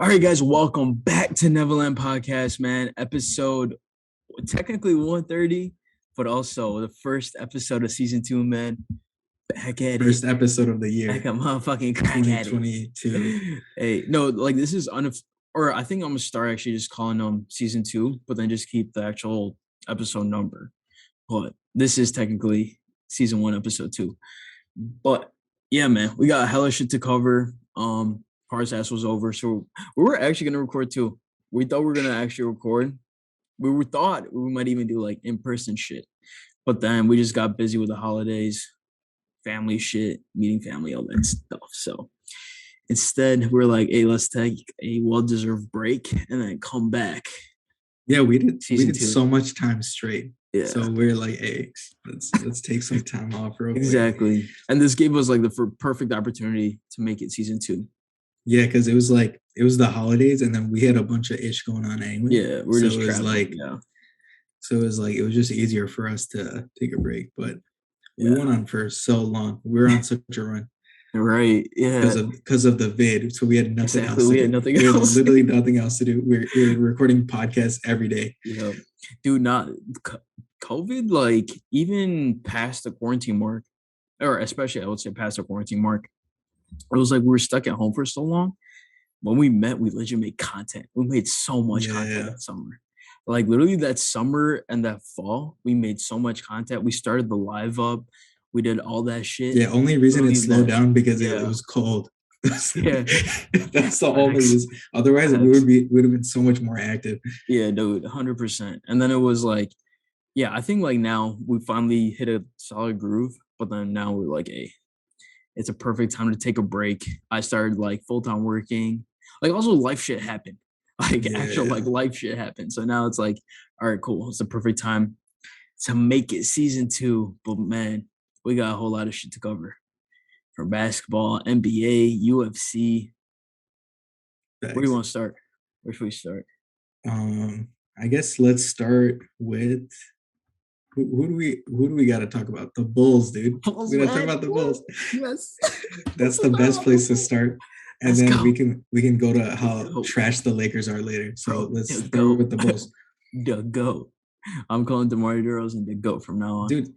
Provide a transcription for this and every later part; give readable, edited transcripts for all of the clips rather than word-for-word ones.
right, guys, welcome back to Neverland Podcast, man. Episode technically 130, but also the first episode of season 2, man. Back at First it. episode of the year. Like a motherfucking crack at it. 2022. Hey, no, like this is or I think I'm gonna start actually just calling them season 2, but then just keep the actual episode number. But this is technically season 1, episode 2. But yeah, man, we got hella shit to cover. Parts ass was over, so we were actually gonna record too. We thought we were gonna actually record. We thought we might even do like in-person shit, but then we just got busy with the holidays, family shit, meeting family, all that stuff. So instead, we're like, hey, let's take a well-deserved break and then come back. Yeah, we did Season 2. so much time straight. Yeah. So we're like, hey, let's take some time off real quick. Exactly. And this gave us like the perfect opportunity to make it season 2. Yeah, because it was the holidays, and then we had a bunch of ish going on anyway. Yeah, we're just traveling. So it was just easier for us to take a break. But we went on for so long. We were on such a run. Right. Yeah. Because of the vid. So we had nothing else. We had nothing else. We had literally nothing else to do. We were recording podcasts every day. Yeah. Dude, not COVID, like even past the quarantine mark, or especially I would say past the quarantine mark, it was like we were stuck at home for so long. When we met, we legit made content. We made so much content that summer. Like literally that summer and that fall, we made so much content. We started the live up. We did all that shit. Yeah, only reason it slowed down because it was cold. Yeah. That's the only reason. Otherwise, we would have been so much more active. Yeah, dude, 100%. And then it was like, yeah, I think like now we finally hit a solid groove, but then now we're like, hey, it's a perfect time to take a break. I started like full-time working. Like also life shit happened. Like actual like life shit happened. So now it's like, all right, cool. It's the perfect time to make it season 2. But man, we got a whole lot of shit to cover. From basketball, NBA, UFC. Thanks. Where do you want to start? Where should we start? I guess let's start with who do we got to talk about? The Bulls, dude. We got to talk about the Bulls. Yes, that's the best place to start, and then we can go to how trash the Lakers are later. So let's start with the Bulls. The GOAT. I'm calling DeMar DeRozan the GOAT from now on, dude.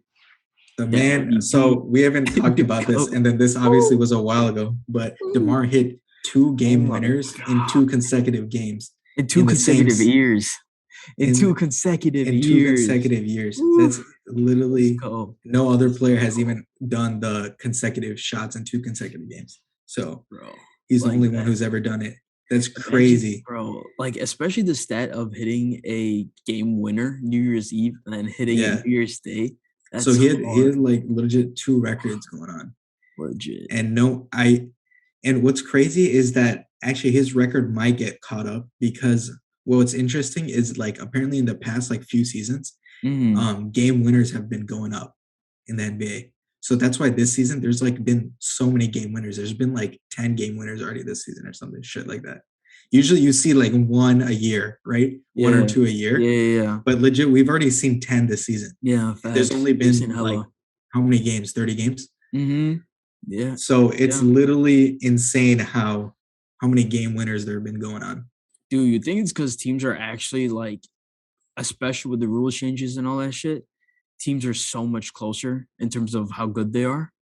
The man. So we haven't talked about this, and then this obviously was a while ago, but DeMar hit 2 game winners in 2 consecutive games. In 2 consecutive years. In 2 consecutive years. That's literally no other player has even done the consecutive shots in 2 consecutive games. So he's the only one who's ever done it. That's crazy. Bro, like especially the stat of hitting a game winner New Year's Eve and then hitting New Year's Day. That's so he had like legit 2 records going on. Legit. And what's crazy is that actually his record might get caught up because what's interesting is like apparently in the past like few seasons, game winners have been going up in the NBA. So that's why this season there's like been so many game winners. There's been like 10 game winners already this season or something shit like that. Usually you see like 1 a year, right? 1 or 2 a year. Yeah. But legit, we've already seen 10 this season. Yeah. There's only been like how many games? 30 games. Yeah. So it's literally insane how many game winners there have been going on. Dude, you think it's because teams are actually like, especially with the rule changes and all that shit, teams are so much closer in terms of how good they are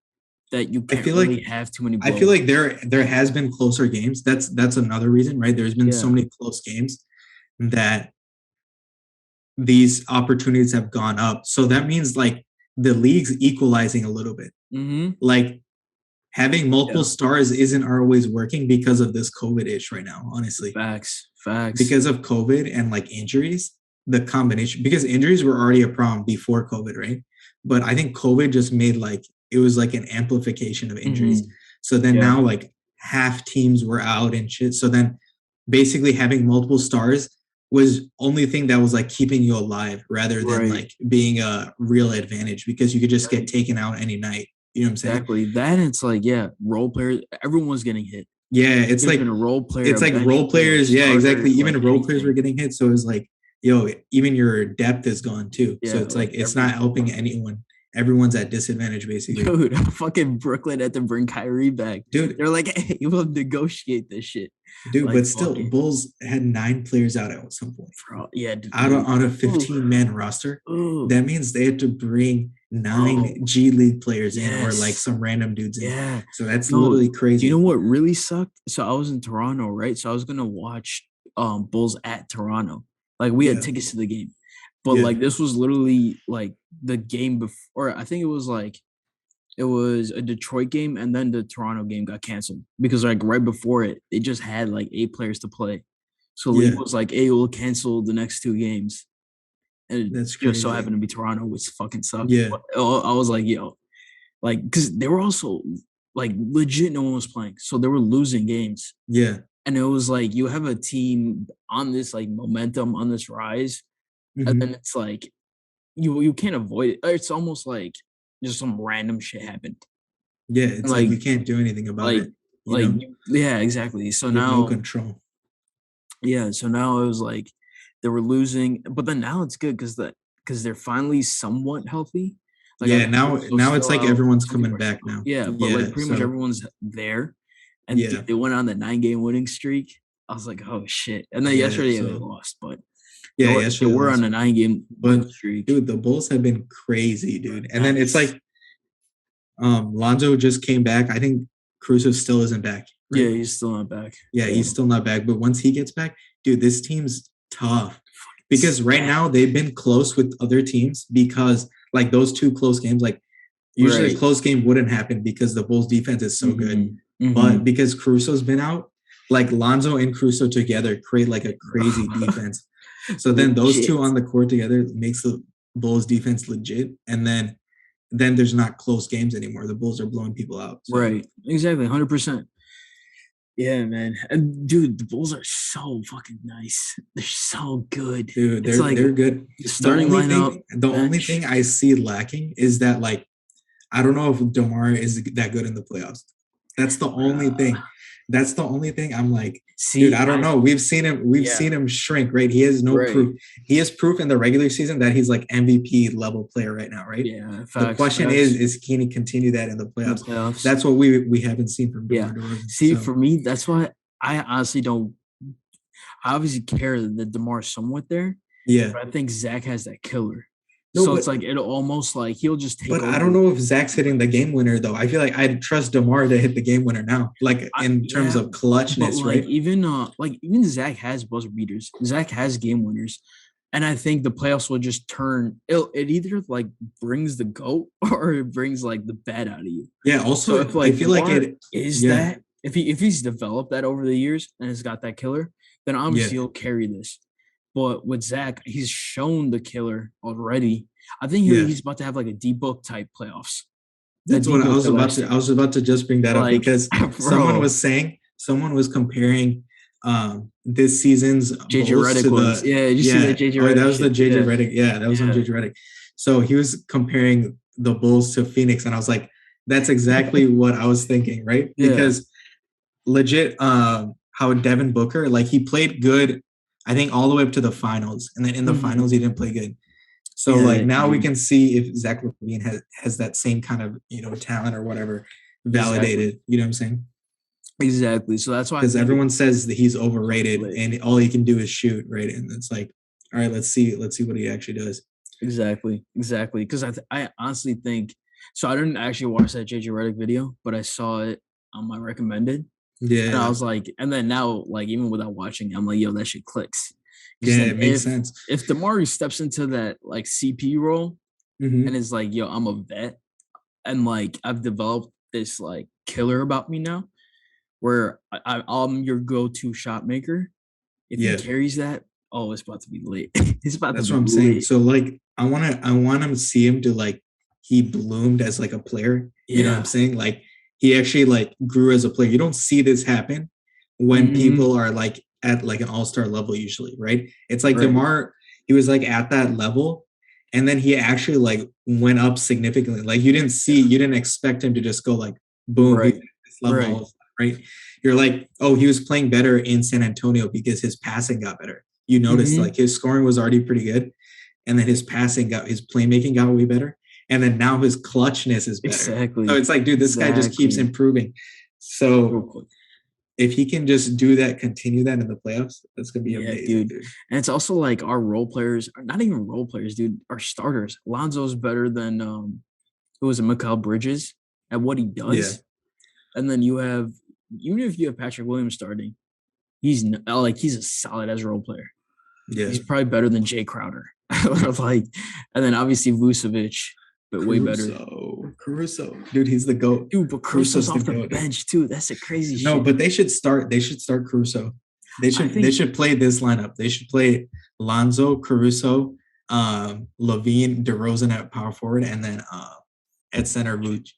that you can't really have too many blows. I feel like there has been closer games. That's another reason, right? There's been so many close games that these opportunities have gone up. So that means like the league's equalizing a little bit. Like having multiple stars isn't always working because of this COVID ish right now, honestly. Facts. Because of COVID and like injuries, the combination, because injuries were already a problem before COVID, right? But I think COVID just made like, it was like an amplification of injuries. So then now like half teams were out and shit. So then basically having multiple stars was only thing that was like keeping you alive rather than like being a real advantage because you could just get taken out any night. You know what I'm saying? Exactly. That it's like, role players, everyone was getting hit. Yeah, it's like a role player. It's like role players. Yeah, exactly. Even role players were getting hit. So it was like, even your depth is gone too. So it's like it's not helping anyone everyone's at disadvantage basically. Dude, fucking Brooklyn had to bring Kyrie back. Dude, They're like, hey, we'll negotiate this shit. dude, Like, but still, Bulls had 9 players out at some point. bro, yeah, Out of on a 15-man roster. Ooh. That means they had to bring 9 G League players in, or like some random dudes in. Yeah. So that's literally crazy. You know what really sucked? So I was in Toronto, right? So I was gonna watch Bulls at Toronto. Like we had tickets to the game. But like this was literally like the game before. I think it was a Detroit game, and then the Toronto game got canceled because like right before it, they just had like 8 players to play. So league was like, "Hey, we'll cancel the next 2 games," and that's just so happened to be Toronto, which fucking sucked. Yeah, but I was like, yo, like because they were also like legit, no one was playing, so they were losing games. Yeah, and it was like you have a team on this like momentum, on this rise. And then it's like you can't avoid it. It's almost like just some random shit happened. Yeah, it's like you can't do anything about it. Yeah, exactly. So you now have no control. Yeah, so now it was like they were losing, but then now it's good because they're finally somewhat healthy. Like now it's like everyone's coming back now. Yeah, but like pretty much everyone's there. And they went on the 9-game winning streak. I was like, oh shit. And then yesterday they lost, but yesterday we're on a 9-game streak. Dude, the Bulls have been crazy, dude. And then it's like Lonzo just came back. I think Caruso still isn't back. Right? Yeah, he's still not back. Yeah, he's still not back. But once he gets back, dude, this team's tough. Because right now they've been close with other teams because like those 2 close games, like usually a close game wouldn't happen because the Bulls defense is so good. But because Caruso's been out, like Lonzo and Caruso together create like a crazy defense. So then those 2 on the court together makes the Bulls defense legit. And then there's not close games anymore. The Bulls are blowing people out. So. Right. Exactly. 100%. Yeah, man. And dude, the Bulls are so fucking nice. They're so good. Dude, they're good. Starting lineup. The only thing I see lacking is that like I don't know if DeMar is that good in the playoffs. That's the only thing. That's the only thing I'm like, dude, I don't know. We've seen him shrink, right? He has no proof. He has proof in the regular season that he's like MVP level player right now, right? Yeah. The question is can he continue that in the playoffs? That's what we haven't seen from DeMar DeRozan. See, for me, that's why I honestly don't. I obviously care that DeMar is somewhat there. Yeah. But I think Zach has that killer. No, so it's like it'll almost like he'll just take. But over. I don't know if Zach's hitting the game winner though. I feel like I'd trust DeMar to hit the game winner now, like in terms of clutchness, like, right? Even Zach has buzzer beaters. Zach has game winners, and I think the playoffs will just turn. It either like brings the GOAT or it brings like the bad out of you. Yeah. Also, so if, like, I feel DeMar like it is that if he's developed that over the years and has got that killer, then obviously he'll carry this. But with Zach, he's shown the killer already. I think he's about to have like a D-Book type playoffs. That's what I was about to. I was about to just bring that up because someone was comparing this season's JJ Redick was. Yeah, did you see that JJ Redick? That was the JJ Redick. Yeah, that was on JJ Redick. So he was comparing the Bulls to Phoenix, and I was like, that's exactly what I was thinking, right? Because legit, how Devin Booker, like he played good. I think all the way up to the finals, and then in the finals he didn't play good. So now we can see if Zach LaVine has that same kind of talent or whatever validated. Exactly. You know what I'm saying? Exactly. So that's why because everyone says that he's overrated and all he can do is shoot, right? And it's like, all right, let's see what he actually does. Exactly. Because I honestly think so. I didn't actually watch that JJ Redick video, but I saw it on my recommended. Yeah. And I was like, and then now, like, even without watching, I'm like, yo, that shit clicks. Yeah, it makes sense. If DeMar steps into that, like, CP role and is like, yo, I'm a vet, and, like, I've developed this, like, killer about me now where I'm your go-to shot maker. If he carries that, it's about to be lit. That's what I'm saying. So, like, I want him to see him to, like, he bloomed as, like, a player. You know what I'm saying? Like, he actually like grew as a player. You don't see this happen when people are like at like an all-star level usually, right? It's like DeMar, he was like at that level and then he actually like went up significantly. Like you didn't expect him to just go like boom, this level, right? You're like, oh, he was playing better in San Antonio because his passing got better. You noticed like his scoring was already pretty good and then his playmaking got way better. and then now his clutchness is better. Exactly. So it's like, dude, this guy just keeps improving. So if he can just do that, continue that in the playoffs, that's gonna be amazing, dude. And it's also like our role players, not even role players, dude. Our starters. Lonzo's better than who was it, Mikal Bridges at what he does. Yeah. And then you have, even if you have Patrick Williams starting, he's a solid as a role player. Yeah, he's probably better than Jay Crowder. Like, and then obviously Vucevic, but way better. Caruso, dude, he's the GOAT. Dude, but Caruso's off the bench too. That's a crazy shit. No, but they should start Caruso. They should play this lineup. They should play Lonzo, Caruso, Levine, DeRozan at power forward, and then at center Vooch.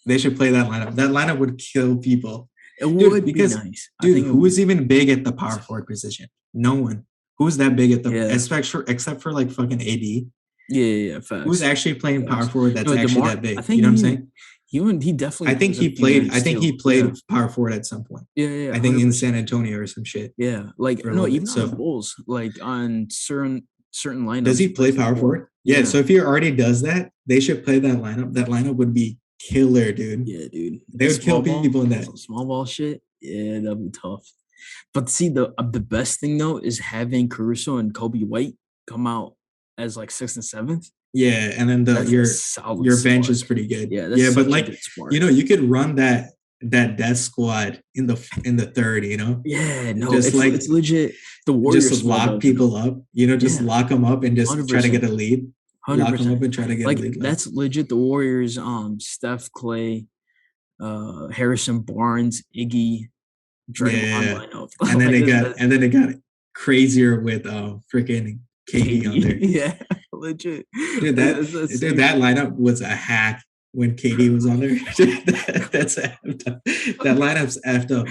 They should play that lineup. That lineup would kill people. It would be nice. Dude, who is even big at the power forward position? No one. Who's that big at the except for like fucking AD? Yeah, facts. Who's actually playing power forward that's actually that big? You know what I'm saying? He definitely. I think he played power forward at some point. Yeah. I think in San Antonio or some shit. Yeah, like no, even on the Bulls, like on certain lineups. Does he play power forward? Yeah. So if he already does that, they should play that lineup. That lineup would be killer, dude. Yeah, dude. They would kill people in that small ball shit. Yeah, that'd be tough. But see, the best thing though is having Caruso and Kobe White come out as like 6th and 7th. Yeah, and then your bench is pretty good. Yeah, but like you could run that death squad in the third. Yeah, no, it's legit. The Warriors just lock people up. Just lock them up and just 100%. Try to get a lead. 100%. Lock them up and try to get a lead. That's legit. The Warriors, Steph, Clay, Harrison Barnes, Iggy, Draymond lineup. And then they got crazier with freaking KD on there. Yeah, legit. Dude, that lineup was a hack when KD was on there. That's effed up. That lineup's effed up,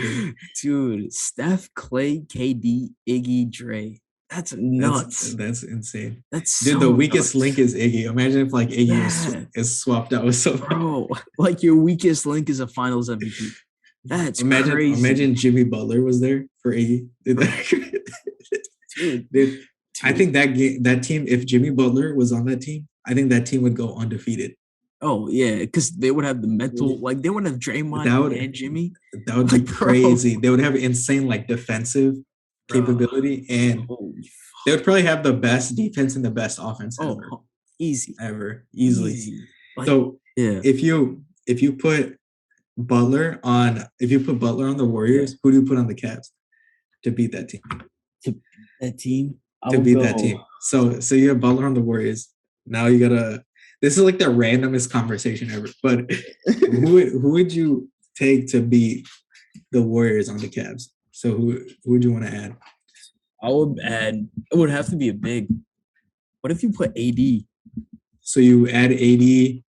dude. Steph, Clay, KD, Iggy, Dre. That's nuts. That's insane. That's the weakest link is Iggy. Imagine if like Iggy is swapped out with someone. Bro, like your weakest link is a Finals MVP. That's crazy. Imagine Jimmy Butler was there for Iggy. Dude, I think that team, if Jimmy Butler was on that team, I think that team would go undefeated. Oh yeah, because they would have the mental, like they would have Draymond and Jimmy. That would be crazy. They would have insane like defensive capability, and they would probably have the best defense and the best offense ever. Easily. Like, so if you put Butler on the Warriors, who do you put on the Cavs to beat that team? To beat that team. So you have Butler on the Warriors. Now you gotta. This is like the randomest conversation ever. But who would you take to beat the Warriors on the Cavs? So who would you want to add? I would add. It would have to be a big. What if you put AD? So you add AD.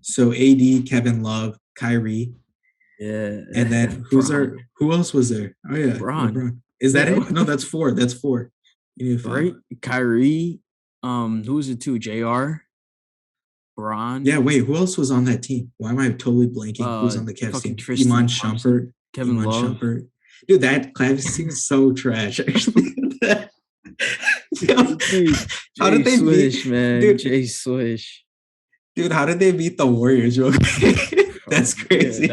So AD, Kevin Love, Kyrie. Yeah. And then who else was there? Oh yeah, LeBron. Is that it? No, that's 4. That's 4. You need 5. Right? Kyrie. Who was it too? JR. Bron. Yeah, wait, who else was on that team? Why am I totally blanking? Who's on the Cavs team? Iman Shumpert. Kevin Love. Shumpert. Dude, that Cavs team is so trash, actually. How did they beat, man? Dude, Jay Swish. Dude, how did they beat the Warriors real quick? That's crazy.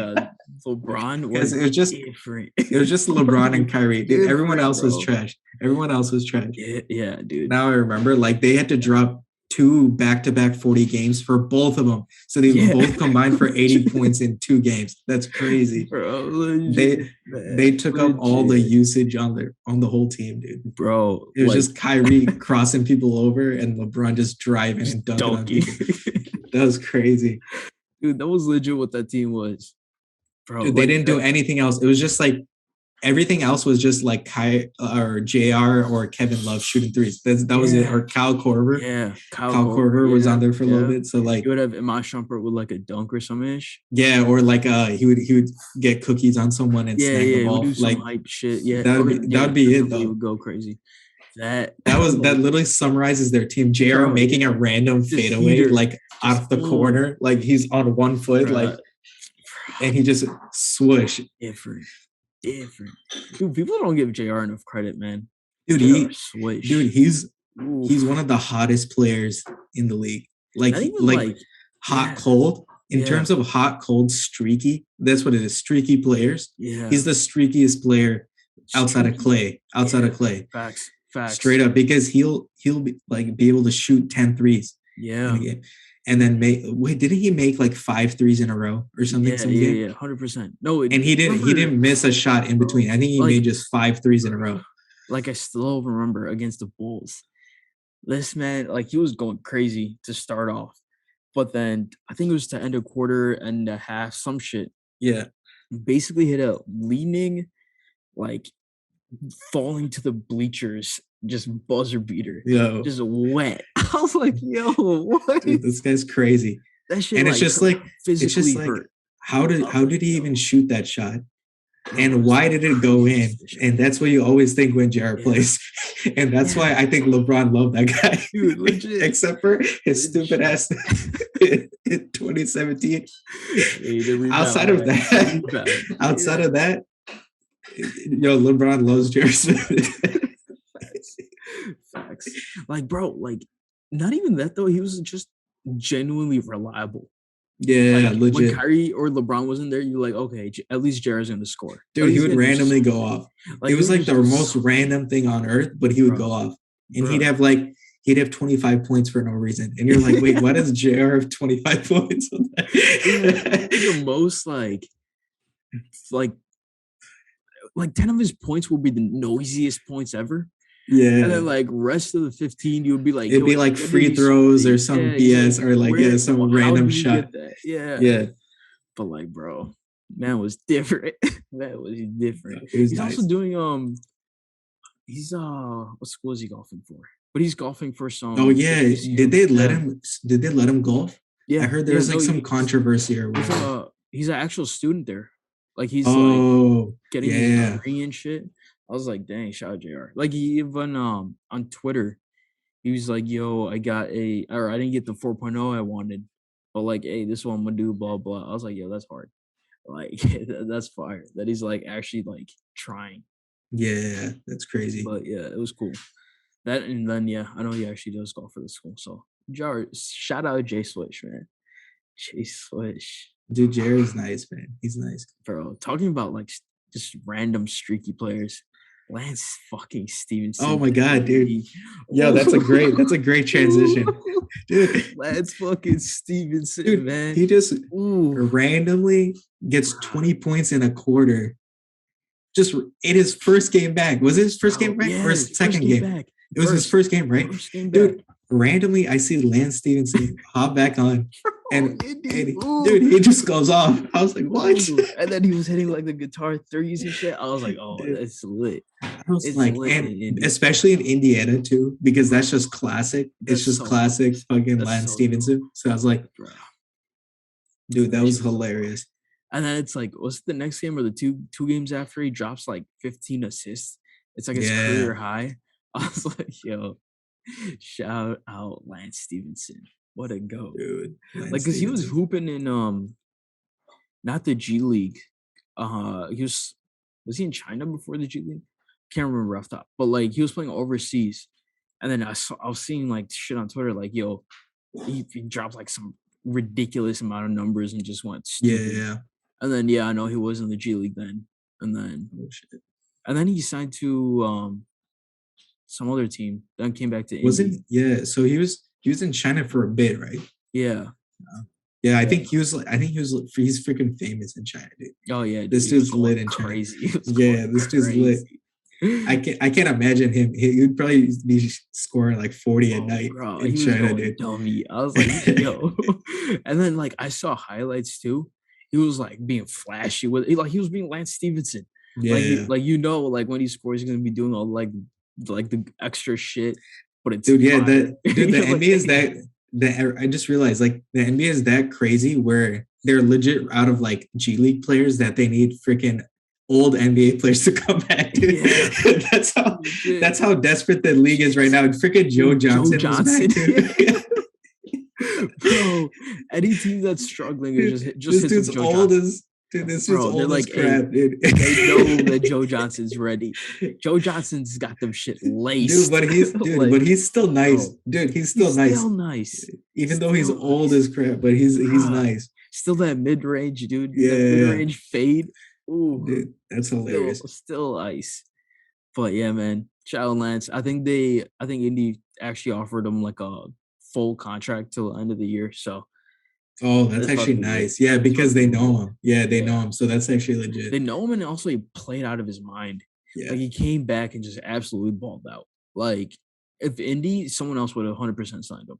LeBron was different. It was just LeBron and Kyrie. Dude, everyone else was trash. Yeah, dude. Now I remember, like, they had to drop 2 back-to-back 40 games for both of them. So they both combined for 80 points in 2 games. That's crazy. Bro, legit, they took up all the usage on the whole team, dude. Bro. It was just Kyrie crossing people over and LeBron just driving and dunking on people. That was crazy. Dude, that was legit what that team was. Bro, dude, they didn't do anything else. It was just like everything else was just like or JR or Kevin Love shooting threes. That was it. Or Kyle Korver. Yeah. Kyle Korver was on there for a little bit. So like you would have Iman Shumpert with like a dunk or some ish. Yeah, or like he would get cookies on someone and snag the ball. Do some like hype shit. Yeah. That would be it though. He would go crazy. That literally summarizes their team. JR making a random fadeaway like out the corner. Like he's on 1 foot, like and he just swoosh. Different. Dude, people don't give JR enough credit, man. Dude, he's one of the hottest players in the league. Like hot, cold. In terms of hot, cold, streaky, that's what it is. Streaky players. Yeah. He's the streakiest player outside of Clay. Facts. Straight up, because he'll be able to shoot 10 threes. Yeah. And then didn't he make like 5 threes in a row or something? Yeah, 100%. No, and he didn't miss a shot in between. I think he made just 5 threes in a row. Like, I still remember against the Bulls, this man, like, he was going crazy to start off, but then I think it was to end a quarter and a half, some shit. Yeah, basically hit a leaning, like, falling to the bleachers, just buzzer beater, just wet. I was like, yo, what? Dude, this guy's crazy. That shit, and it's just like physically hurt. How did he even shoot that shot? And why did it go in? And that's what you always think when JR plays. And that's why I think LeBron loved that guy. Dude, legit. Except for his stupid ass in 2017. Outside of that, LeBron loves JR Smith. Facts. Like, bro, like, not even that though. He was just genuinely reliable. Yeah, like, legit. When Kyrie or LeBron wasn't there, you're like, okay, at least Jared's going to score. Dude, he would randomly go off. Like, it was like the most random thing on earth, but he would go off. And he'd have 25 points for no reason. And you're like, wait, why does JR have 25 points on that? The most like 10 of his points will be the noisiest points ever. Yeah. And then like rest of the 15, you would be like, it'd be like free throws or some BS or like some random shot. Yeah. But like, bro, man was different. That was different. He's nice. Also doing he's what school is he golfing for? But he's golfing for some. Oh yeah. Did they let him golf? Yeah. I heard there was some controversy or whatever. He's an actual student there. Like he's like getting his degree and shit. I was like, dang, shout out JR. Like he even on Twitter, he was like, yo, I didn't get the 4.0 I wanted, but like, hey, this is what I'm gonna do, blah blah. I was like, yo, that's hard. Like that's fire. That he's like actually like trying. Yeah, that's crazy. But yeah, it was cool. That and then I know he actually does golf for the school. So JR, shout out Jay Swish, man. Jay Swish. Dude, Jared's nice, man. He's nice. Bro, talking about like just random streaky players. Lance fucking Stevenson. Oh my god, dude. Yo, that's a great transition. Dude. Lance fucking Stevenson, dude, man. He just randomly gets 20 points in a quarter. Just in his first game back. Was it his first game back or his second game? Back. It was his first game, right? Dude, randomly I see Lance Stevenson hop back on. And dude, he just goes off. I was like, what? And then he was hitting like the guitar threes and shit. I was like, oh, that's lit. I was like, and especially in Indiana too, because that's just classic. It's just classic fucking Lance Stevenson. Cool. So I was like, dude, that was hilarious. And then it's like, what's the next game or the two games after he drops like 15 assists? It's like his career high. I was like, yo, shout out Lance Stevenson. What a go, dude! Like, because he was hooping in not the G League. He was he in China before the G League? Can't remember off top, but like he was playing overseas, and then I was seeing like shit on Twitter, like yo, he dropped like some ridiculous amount of numbers and just went stupid. Yeah. And then I know he was in the G League then, and then he signed to some other team. Then came back to Indy. So he was in China for a bit, right? Yeah. Yeah, I think he's freaking famous in China, dude. Oh yeah, dude, this dude's lit in China. Yeah, this dude's lit. I can't imagine him. He'd probably be scoring like 40 at night in China, dude. Dummy. I was like, yo. And then like I saw highlights too. He was like being flashy with he was being Lance Stevenson. Yeah. Like when he scores, he's gonna be doing all like the extra shit. But it's the NBA is that I just realized like the NBA is that crazy where they're legit out of like G League players that they need freaking old NBA players to come back. Yeah. that's how desperate the league is right now. And freaking Joe Johnson. Bro, any team that's struggling is just this dude's old as Dude, this is Bro, they're old as like, hey, crap, dude. they know that Joe Johnson's ready. Joe Johnson's got them shit laced. But he's still nice. bro, Dude, he's still he's nice. still nice. Even though he's Still old nice. as crap, but he's Bruh, nice. still that mid range, dude. That mid Yeah, range fade. Ooh, dude, that's hilarious. still ice. But yeah, man, Shadow Lance. I think Indy actually offered him like a full contract till the end of the year. So Oh, that's that's about actually to be good. nice. Yeah, That's about because to they be know good. him. Yeah, they know Yeah, him. So that's actually legit. they know him, and also he played out of his mind. Yeah. Like he came back and just absolutely balled out. Like if Indy, someone else would have 100% signed him.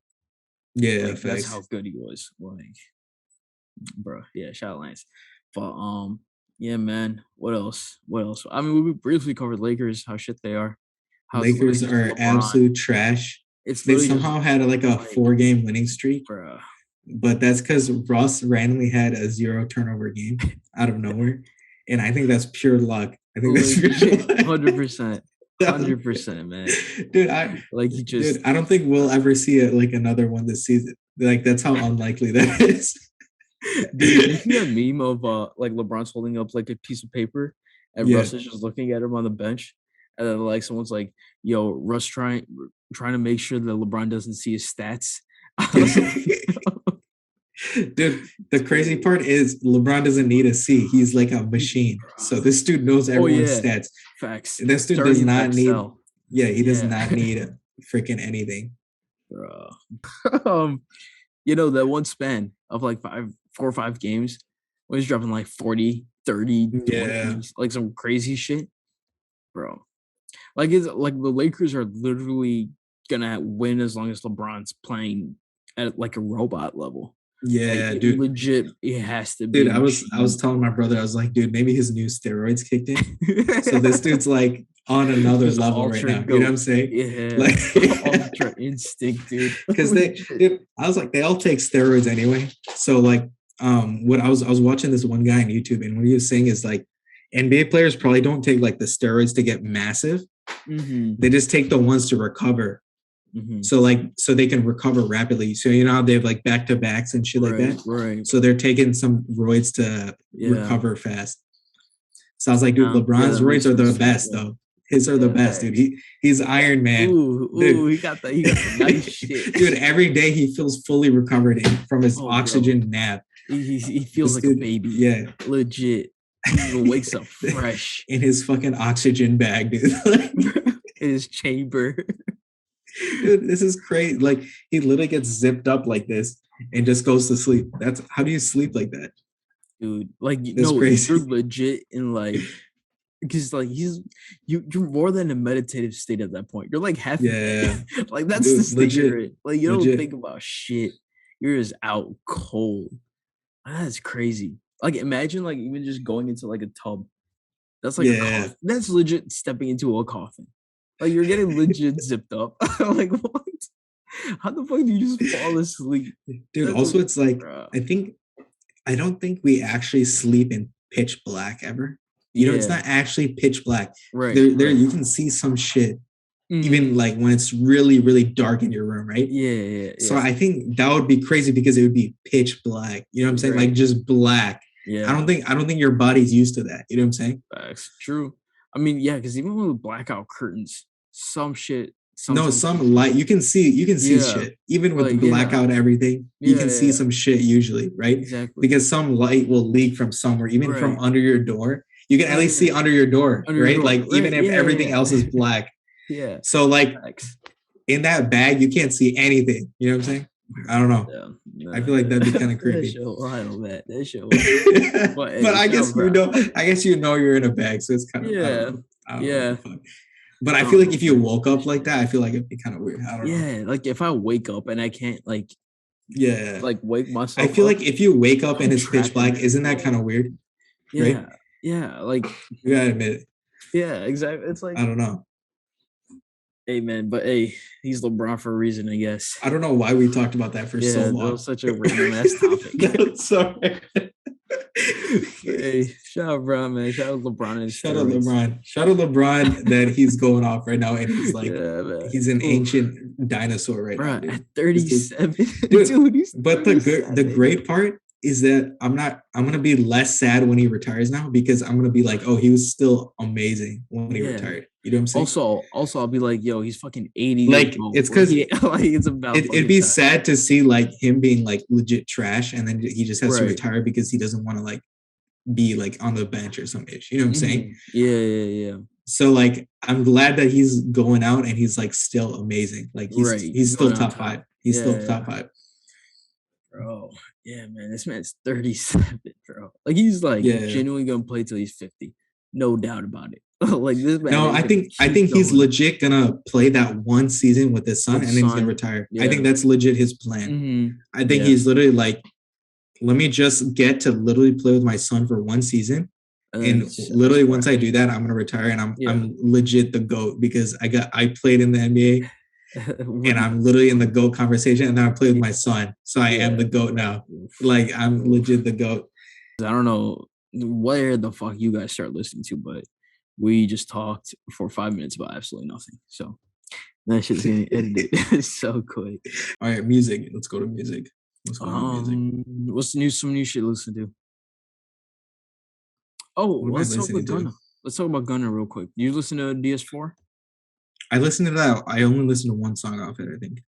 Yeah, Like that's how facts. good he was. Like, bro, yeah, shout out Lance. But yeah, man. What else? What else? I mean, we briefly covered Lakers, how shit they are. How it's literally Lakers just are LeBron. absolute trash. It's They literally just somehow had like a like, 4-game winning streak, bro. but that's because Russ randomly had a 0 turnover game out of nowhere. And I think that's pure luck. I think that's pure Legit, luck. 100%, 100%, man. Dude, Like he just, I don't think we'll ever see it like another one this season. Like that's how unlikely that is. dude. You see that meme of like LeBron's holding up like a piece of paper, and Yeah. Russ is just looking at him on the bench, and then like someone's like, "Yo, Russ trying to make sure that LeBron doesn't see his stats." Dude, the crazy part is LeBron doesn't need a C. He's like a machine. So this dude knows everyone's stats. Facts. This dude does not need. Yeah, he does not need freaking anything. Bro. You know, that one span of like 4 or 5 games when he's dropping like 40, 30, 20, like some crazy shit. Bro. Like it's like the Lakers are literally gonna win as long as LeBron's playing at like a robot level. Yeah, like, dude. Legit, it has to be. Dude, I was telling my brother, I was like, dude, maybe his new steroids kicked in. So this dude's like on another level right now. You know what I'm saying? Yeah. Like ultra instinct, dude. Because I was like, they all take steroids anyway. So like what I was watching this one guy on YouTube, and what he was saying is like NBA players probably don't take like the steroids to get massive. Mm-hmm. They just take the ones to recover. Mm-hmm. So they can recover rapidly. So you know how they have like back-to-backs and shit like that. Right. So they're taking some roids to recover fast. So I was like, dude, LeBron's roids are the best though. His are the best, dude. He's Iron Man. Ooh, he got the nice shit. Dude, every day he feels fully recovered from his oxygen nap. He feels like a baby. Yeah. Legit. He wakes up fresh. In his fucking oxygen bag, dude. In his chamber. Dude, this is crazy. Like he literally gets zipped up like this and just goes to sleep. That's how do you sleep like that? Dude, like crazy. You're legit in like because like you're more than a meditative state at that point. You're like half like that's the state you're in. Like you don't think about shit. You're just out cold. That's crazy. Like imagine like even just going into like a tub. That's like a coffin. That's legit stepping into a coffin. Like you're getting legit zipped up. Like what? How the fuck do you just fall asleep? Dude, that's also it's like I don't think we actually sleep in pitch black ever. You know, it's not actually pitch black. Right. There you can see some shit. Even like when it's really, really dark in your room, right? Yeah. So I think that would be crazy because it would be pitch black. You know what I'm saying? Like just black. Yeah. I don't think your body's used to that. You know what I'm saying? That's true. I mean, yeah, because even with blackout curtains, some shit. Some light you can see shit. Even with the blackout everything, you can see some shit usually, right? Exactly. Because some light will leak from somewhere, even from under your door. You can at least see under your door, right? Like even if everything else is black. Yeah. So like in that bag, you can't see anything. You know what I'm saying? I don't know. Yeah, no, I feel like that'd be kind of creepy. That show. But I guess you know you're in a bag, so it's kind of I don't know but I feel like if you woke up like that, I feel like it'd be kind of weird. I don't know. Yeah, like if I wake up and I can't like wake myself. I feel like if you wake up and it's pitch black, isn't that kind of weird? Yeah, right? Yeah, like you gotta admit it. Yeah, exactly. It's like I don't know. Hey man, but hey, he's LeBron for a reason, I guess. I don't know why we talked about that for so long. That was such a random ass topic. Sorry. Hey, shout out LeBron, man. Shout out LeBron and shout out LeBron that he's going off right now, and he's like he's an ancient dinosaur right now. At 37, dude. But the great part is that I'm gonna be less sad when he retires now because I'm gonna be like, oh, he was still amazing when he Yeah. retired. You know what I'm saying? Also, I'll be like, yo, he's fucking 80 years Like old. it's because Like it's about it'd fucking be time. sad to see like him being like legit trash, and then he just has to Right. retire because he doesn't want to like be like on the bench or some ish. You know what I'm saying? Yeah, yeah, yeah. So like I'm glad that he's going out and he's like still amazing. Like Right. he's still Going on top top. five. He's Yeah, still yeah. top five. Bro. Yeah, man. This man's 37, bro. Like he's like Yeah. genuinely gonna play till he's 50. No doubt about it. Like this man No, is gonna I keep think he's going legit gonna play that one season with his son with and then he's gonna son. retire. I think Yeah. that's legit his plan. I think Yeah. he's literally like, let me just get to literally play with my son for one season. And then And it's literally once I fresh. do that, I'm gonna retire and Yeah. I'm legit the GOAT because I played in the NBA and I'm literally in the GOAT conversation and now I play with my son. So I am the GOAT now. Like I'm legit the GOAT. I don't know where the fuck you guys start listening to, but we just talked for 5 minutes about absolutely nothing. So that shit's getting edited so quick. All right, music. Let's go to music. Let's go to music. What's new? Some new shit to listen to. Oh, What am I let's talk about listening to? Gunna. Let's talk about Gunna real quick. You listen to DS4? I listened to that. I only listened to one song off it, I think.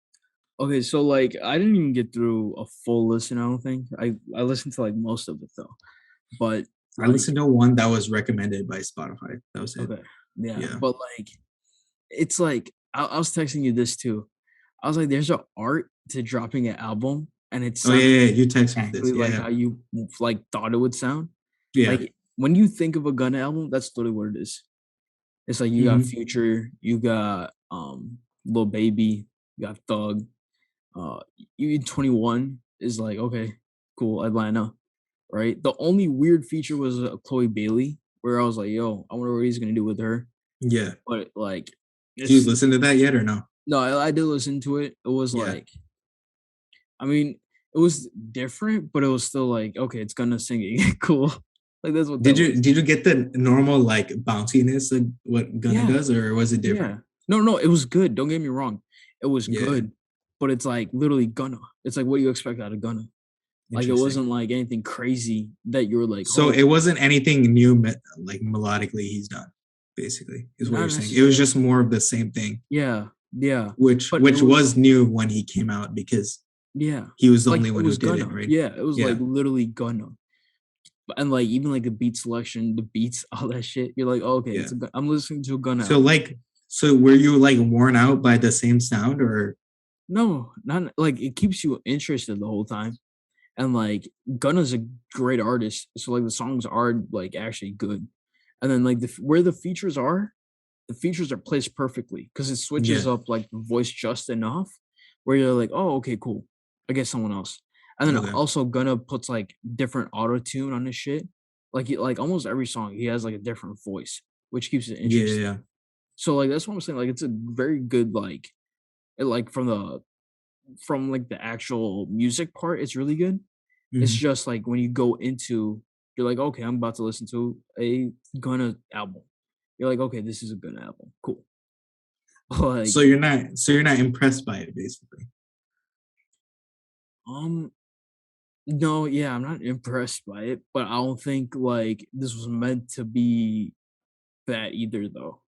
Okay, so like I didn't even get through a full listen, I don't think. I listened to like most of it though. But I like listened to one that was recommended by Spotify. That was it. okay. Yeah. Yeah. But like it's like I was texting you this too. I was like, there's an art to dropping an album and it Oh yeah, sounds yeah. You texted me this. exactly Yeah, like yeah. how you like thought it would sound. Yeah. Like when you think of a Gunna album, that's literally what it is. It's like you got Mhm. Future, you got Lil Baby, you got Thug. You 21 is like, okay, cool, Atlanta, right? The only weird feature was Chloe Bailey, where I was like, yo, I wonder what he's gonna do with her. Yeah. But like, Do you it's listen to that yet or no? no, I did listen to it. It was Yeah. like, I mean, it was different, but it was still like, okay, it's gonna singing, cool. Like that's what that was. Did you get the normal like bounciness like what Gunna Yeah, does, or was it different? yeah. No, it was good. Don't get me wrong, it was Yeah. good, but it's like literally Gunna. It's like what do you expect out of Gunna? Like it Interesting. wasn't like anything crazy that you were like, So oh, it wasn't anything new like melodically he's done, basically, is what not you're saying. It was necessarily. just more of the same thing, Yeah, yeah, but it which was was new when he came out because yeah, he was the like only it one who was did it, Gunna. right? Yeah, it was like Yeah. literally Gunna, and like even like the beat selection, the beats, all that shit. You're like, oh, okay, Yeah. I'm listening to a Gunna So album. like so were you like worn out by the same sound or No, not like it keeps you interested the whole time, and like Gunna's a great artist, so like the songs are like actually good, and then like where the features are placed perfectly because it switches yeah. up like the voice just enough where you're like, oh, okay, cool. I get someone else. And then Okay. also Gunna puts like different auto tune on his shit. Like almost every song he has like a different voice, which keeps it Yeah, yeah, interesting. yeah. So like that's what I'm saying. Like it's a very good like it, like from like the actual music part, it's really good. It's Mhm. just like when you go into you're like, okay, I'm about to listen to a Gunna album. You're like, okay, this is a Gunna album. Cool. Like, So you're not impressed by it basically. um, no, yeah, I'm not impressed by it, but I don't think like this was meant to be that either though.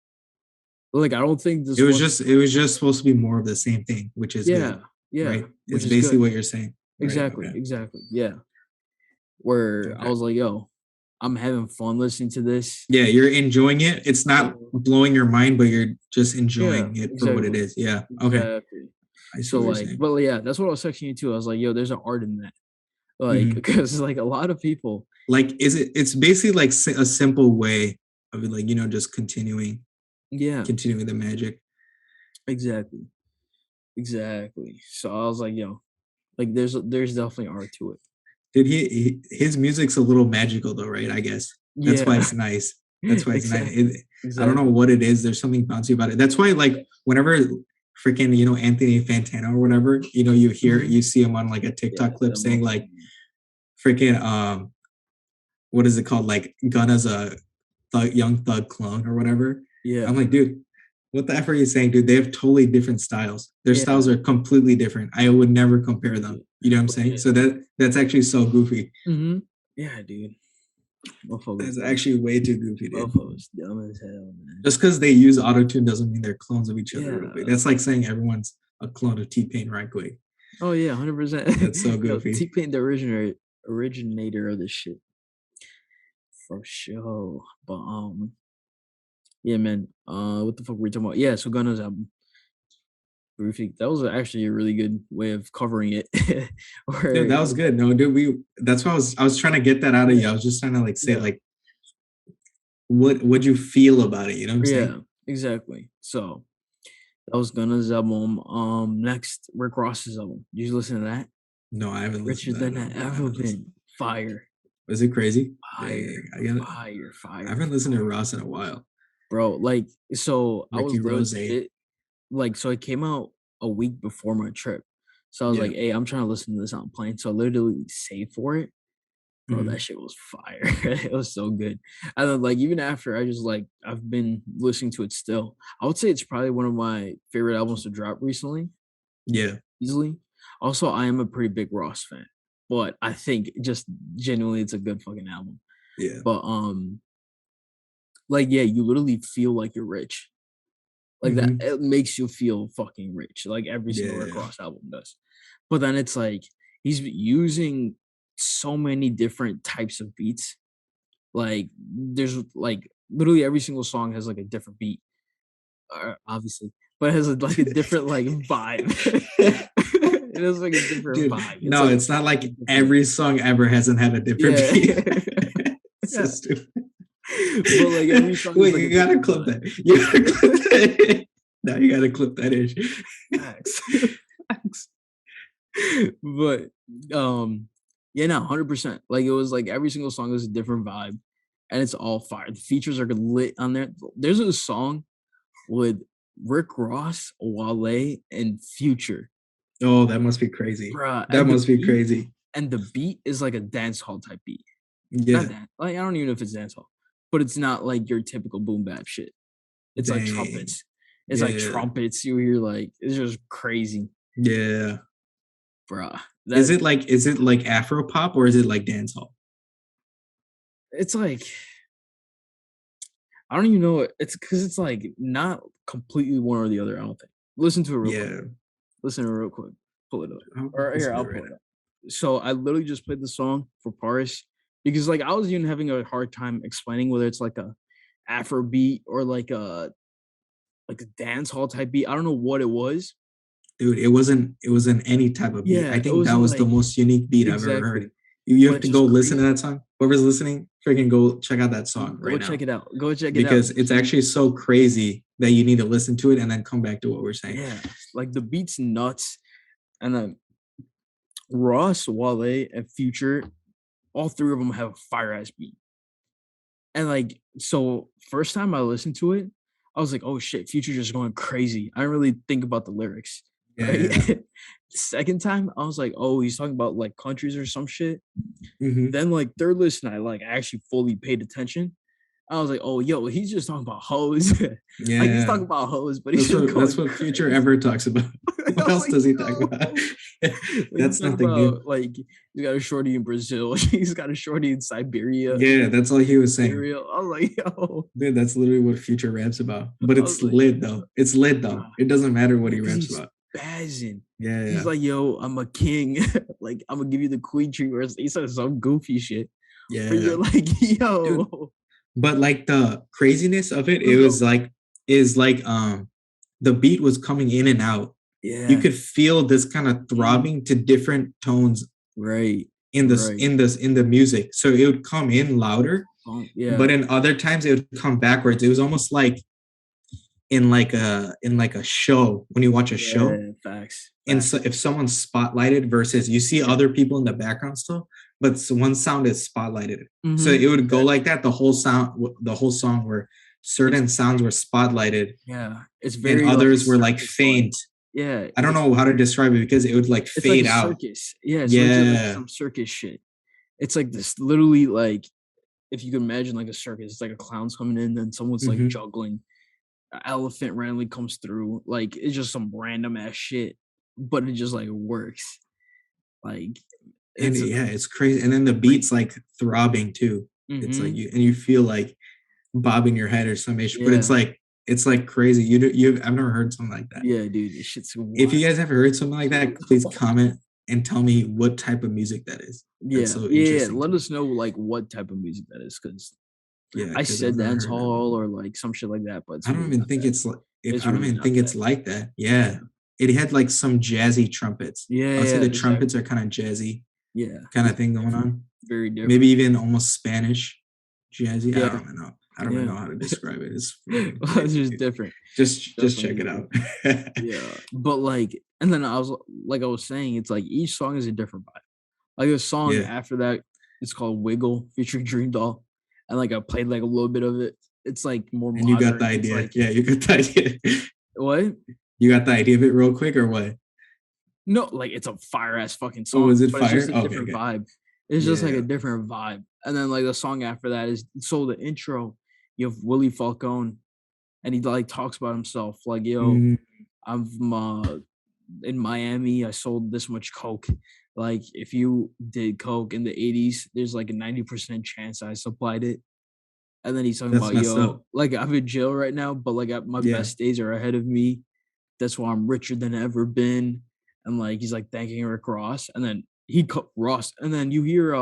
Like, I don't think this was It was just supposed to be more of the same thing, which is yeah, good, yeah, right? which It's is basically good. what you're saying. Right. Exactly, Okay. exactly. Yeah. Where I Okay. was like, yo, I'm having fun listening to this. Yeah, you're enjoying it. It's not Mhm. blowing your mind, but you're just Yeah, enjoying it for what it exactly. is. Yeah. Okay. Exactly. I see So what you're like, saying. but yeah, that's what I was texting you too. I was like, yo, there's an art in that. Like, Mhm. because like a lot of people, Like, is it? It's basically like a simple way of like just yeah, continuing the magic. exactly. Exactly. So I was like, yo, like there's definitely art to it. Did his music's a little magical though, right? I guess that's why Yeah. it's nice. That's why it's nice. Exactly. I don't know Exactly. what it is. There's something bouncy about it. That's why, like, whenever freaking Anthony Fantano or whatever, Mhm. you see him on like a Yeah, TikTok clip that saying like motherfucker. freaking what is it called? Like Gunna's a young thug clone or whatever. Yeah. I'm like, dude, What the F are you saying, dude? They have totally different styles. Their Yeah. styles are completely different. I would never compare them. You know what I'm saying? So that's actually so goofy. Mm-hmm. Yeah, dude. That's actually way too goofy, dude. Motherfuckers dumb as hell, man. Just because they use autotune doesn't mean they're clones of each other Yeah. real quick. That's like saying everyone's a clone of T-Pain right quick. Oh yeah, 100%. That's so goofy. T-Pain, the originator of this shit. For sure. But yeah, man. What the fuck were we talking about? Yeah, so Gunna's album. Briefly, that was actually a really good way of covering it. Dude, that was good. No, dude, that's why I was trying to get that out of you. I was just trying to like say like what'd you feel about it? You know what I'm saying? Yeah, exactly. So that was Gunna's album. Next, Rick Ross's album. Did you listen to that? No, I haven't listened Richer to that. Than That Ever Been. Fire. Was it crazy? Fire. Yeah, Fire. I haven't listened to Ross in a while. Bro, like, so Ricky I was Rose. like, so it came out a week before my trip. So I was like, hey, I'm trying to listen to this on plane. So I literally saved for it. Bro, that shit was fire. It was so good. And then, like, even after I've been listening to it still. I would say it's probably one of my favorite albums to drop recently. Yeah. Easily. Also, I am a pretty big Ross fan. But I think just genuinely it's a good fucking album. Yeah. But like, yeah, you literally feel like you're rich. Like that, it makes you feel fucking rich, like every single Rick Ross album does. But then it's like he's using so many different types of beats. Like there's like literally every single song has like a different beat, obviously, but it has like a different like vibe. It has like a different vibe. No, it's not like every song ever hasn't had a different beat. So stupid. But like every song wait, you gotta clip that. You gotta clip that. Now you gotta clip that ish. Facts. But yeah, no, 100%. Like it was like every single song was a different vibe, and it's all fire. The features are lit on there. There's a song with Rick Ross, Wale, and Future. Oh, that must be crazy. Bruh, that must be crazy. And the beat is like a dance hall type beat. Yeah. Like I don't even know if it's dance hall, but it's not like your typical boom bap shit. It's like trumpets. It's like trumpets. You hear like it's just crazy. Yeah. Bruh. Is it like Afro pop or is it like dance hall? It's like I don't even know. It's because it's like not completely one or the other. I don't think. Listen to it real quick. Listen to it real quick. Pull it up. Or here, I'll pull it up. So I literally just played the song for Paris because like I was even having a hard time explaining whether it's like a Afro beat or like a dance hall type beat. I don't know what it was. Dude, it wasn't any type of beat. Yeah, I think that was like, the most unique beat I've ever heard. You have to go listen to that song. Whoever's listening, freaking go check out that song right now. Go check it out. Go check it out. Because it's actually so crazy that you need to listen to it and then come back to what we're saying. Yeah, like the beat's nuts. And then Ross, Wale, and Future, all three of them have a fire-ass beat. And like, so first time I listened to it, I was like, oh shit, Future just going crazy. I didn't really think about the lyrics. Right? Yeah. Second time, I was like, oh, he's talking about like countries or some shit. Then like third listen, I actually fully paid attention. I was like, oh, yo, he's just talking about hoes. Yeah. Like he's talking about hoes, but that's what Future ever talks about. What else does he talk about? That's nothing new. Like he's got a shorty in Brazil. He's got a shorty in Siberia. Yeah, that's all he was saying. I was like, yo. Dude, that's literally what Future raps about. But it's lit though. It's lit though. It doesn't matter what he raps about. Spazzing. Yeah. He's like, yo, I'm a king. Like, I'm gonna give you the queen tree. He said some goofy shit. Yeah. But you're like, yo. Dude. But like the craziness of it, it was like the beat was coming in and out. Yeah. You could feel this kind of throbbing to different tones. Right. In the music. So it would come in louder. Yeah. But in other times it would come backwards. It was almost like in like a show when you watch a show. Facts. And so if someone's spotlighted versus you see other people in the background still, but one sound is spotlighted. So it would go like that the whole song where certain sounds were spotlighted. Yeah. It's very and others were like faint. Yeah. I don't know how to describe it because it would like fade out. Circus. Yeah. It's like some circus shit. It's like this literally like if you can imagine like a circus, it's like a clown's coming in and someone's like juggling. elephant randomly comes through. Like it's just some random ass shit, but it just like works. Like And it's yeah, it's crazy. And then the beat's like throbbing too. It's like mm-hmm. you feel like bobbing your head or some ish, but Yeah, it's like crazy. I've never heard something like that. yeah, dude, this shit's If you wild. guys ever heard something like that, please comment and tell me what type of music that is. That's Yeah, so yeah, yeah. interesting to Let me. us know like what type of music that is, because Yeah, I because I've said never dance heard that hall before. or like some shit like that, but it's I don't really even not think that. it's like It's I don't really even not think that. it's like that. Yeah, Yeah. It had like some jazzy trumpets. yeah, I would say yeah, the exactly. trumpets are kind of jazzy Yeah, kind of it's thing going different, on. very Maybe different. even almost Spanish jazzy. I Yeah, don't even know. I don't even yeah. know how to describe it. It's fucking It's crazy, just dude. different. Just check Definitely it different. out. Yeah, but like, and then I was like, I was saying, it's like each song is a different vibe. Like a song Yeah. after that, it's called "Wiggle" featuring Dream Doll, and like I played like a little bit of it. It's like more And you got the modern. It's idea. like Yeah, you got the idea. what? You got the idea of it real quick or what? No, like it's a fire ass fucking Oh, was song, it but it's fire? just a Okay, different okay. vibe. It's just like a Yeah. different vibe. And then like the song after that is so the intro, you have Willie Falcone, and he like talks about himself, like, yo, Mm, I'm in Miami, I sold this much coke. Like if you did coke in the 80s, there's like a 90% chance I supplied it. And then he's talking that's about, messed up. yo, like I'm in jail right now, but like my Yeah. best days are ahead of me. That's why I'm richer than ever been. And like he's like thanking Rick Ross, and then Ross, and then you hear